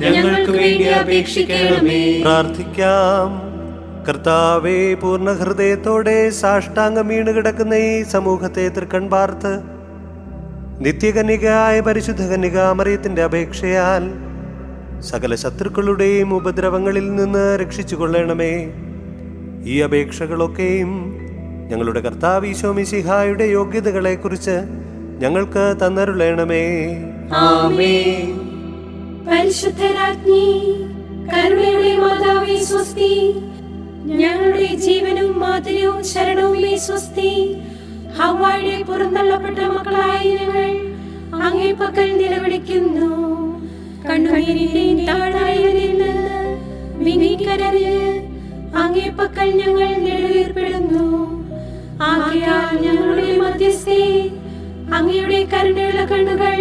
Speaker 4: ഞങ്ങൾക്ക് വേണ്ടി അപേക്ഷിക്കണമേ.
Speaker 2: പ്രാർത്ഥിക്കാം. കർത്താവേ, പൂർണ്ണ ഹൃദയത്തോടെ സാഷ്ടാംഗം വീണ് കിടക്കുന്ന ഈ സമൂഹത്തെ തൃക്കൺ പാർത്ത് നിത്യകന്യകയായ പരിശുദ്ധ കന്യകാമറിയത്തിന്റെ അപേക്ഷയാൽ സകല ശത്രുക്കളുടെയും ഉപദ്രവങ്ങളിൽ നിന്ന് രക്ഷിച്ചു കൊള്ളണമേ. ഈ അപേക്ഷകളൊക്കെയും ഞങ്ങളുടെ കർത്താവ് ഈശോ മിശിഹായുടെ യോഗ്യതകളെക്കുറിച്ച് ഞങ്ങൾക്ക് തന്നരുളണമേ.
Speaker 4: ആമേൻ.
Speaker 3: പരിശുദ്ധരാജ്ഞി, കരുണയുടെ മാതാവേ സ്വസ്തി. ഞങ്ങളുടെ ജീവനും മാധുര്യവും ശരണവുമേ സ്വസ്തി. ഹവ്വായുടെ പുറന്തള്ളപ്പെട്ട മക്കളായ ഞങ്ങൾ അങ്ങേ പക്കൽ നിലവിളിക്കുന്നു. കണ്ണുനീരിന്റെയും താഴ്വരയിൽ നിന്ന് വിനീകരഞ്ഞ് അങ്ങേ പക്കൽ ഞങ്ങൾ നെടുവീർപ്പെടുന്നു. ആകയാൽ ഞങ്ങളുടെ മധ്യസ്ഥേ, അങ്ങയുടെ കരുണയുള്ള കണ്ണുകൾ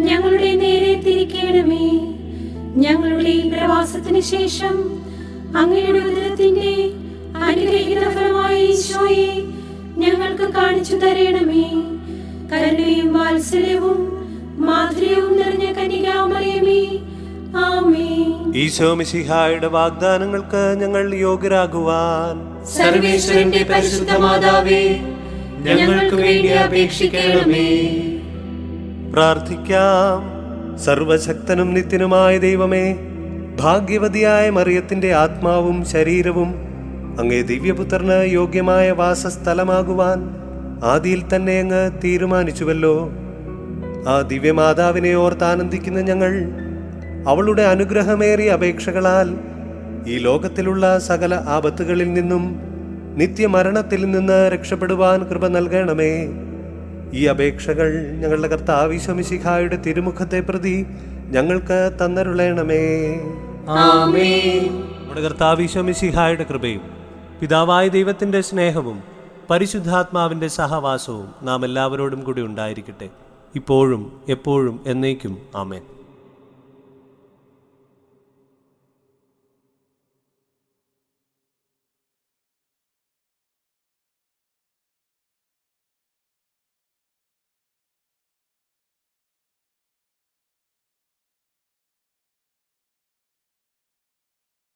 Speaker 3: ഞങ്ങളുടെ നേരെ തിരിക്കണമേ. ഞങ്ങളുടെ ഈ പ്രവാസത്തിന് ശേഷം അങ്ങയുടെ ഉദരത്തിന്റെ അനുഗ്രഹീത ഫലമായ ഈശോയെ ഞങ്ങൾക്ക് കാണിച്ചു തരണമേ. കരുണയും വാത്സല്യവും മാധുര്യവും നിറഞ്ഞ കന്യകാമറിയമേ, ആമേൻ.
Speaker 2: ഈശോ മിശിഹായുടെ വാഗ്ദാനങ്ങൾക്ക് ഞങ്ങൾ യോഗ്യരാകുവാൻ
Speaker 4: സർവേശ്വരന്റെ പരിശുദ്ധ മാതാവേ, ഞങ്ങൾക്ക് വേണ്ടി അപേക്ഷിക്കണമേ.
Speaker 2: പ്രാർത്ഥിക്കാം. സർവശക്തനും നിത്യനുമായ ദൈവമേ, ഭാഗ്യവതിയായ മറിയത്തിന്റെ ആത്മാവും ശരീരവും അങ്ങേ ദിവ്യപുത്രന് യോഗ്യമായ വാസസ്ഥലമാകുവാൻ ആദിയിൽ തന്നെ അങ്ങ് തീരുമാനിച്ചുവല്ലോ. ആ ദിവ്യമാതാവിനെ ഓർത്താനന്ദിക്കുന്ന ഞങ്ങൾ അവളുടെ അനുഗ്രഹമേറിയ അപേക്ഷകളാൽ ഈ ലോകത്തിലുള്ള സകല ആപത്തുകളിൽ നിന്നും നിത്യമരണത്തിൽ നിന്ന് രക്ഷപ്പെടുവാൻ കൃപ നൽകണമേ. ഈ അപേക്ഷകൾ ഞങ്ങളുടെ കർത്താവ് ഈശോ മിശിഹായുടെ തിരുമുഖത്തെ പ്രതി ഞങ്ങൾക്ക് തന്നരുളണമേ.
Speaker 4: ആമേൻ.
Speaker 2: നമ്മുടെ കർത്താവ് ഈശോ മിശിഹായുടെ കൃപയും പിതാവായ ദൈവത്തിന്റെ സ്നേഹവും പരിശുദ്ധാത്മാവിന്റെ സഹവാസവും നാം എല്ലാവരോടും കൂടി ഉണ്ടായിരിക്കട്ടെ, ഇപ്പോഴും എപ്പോഴും എന്നേക്കും. ആമേൻ.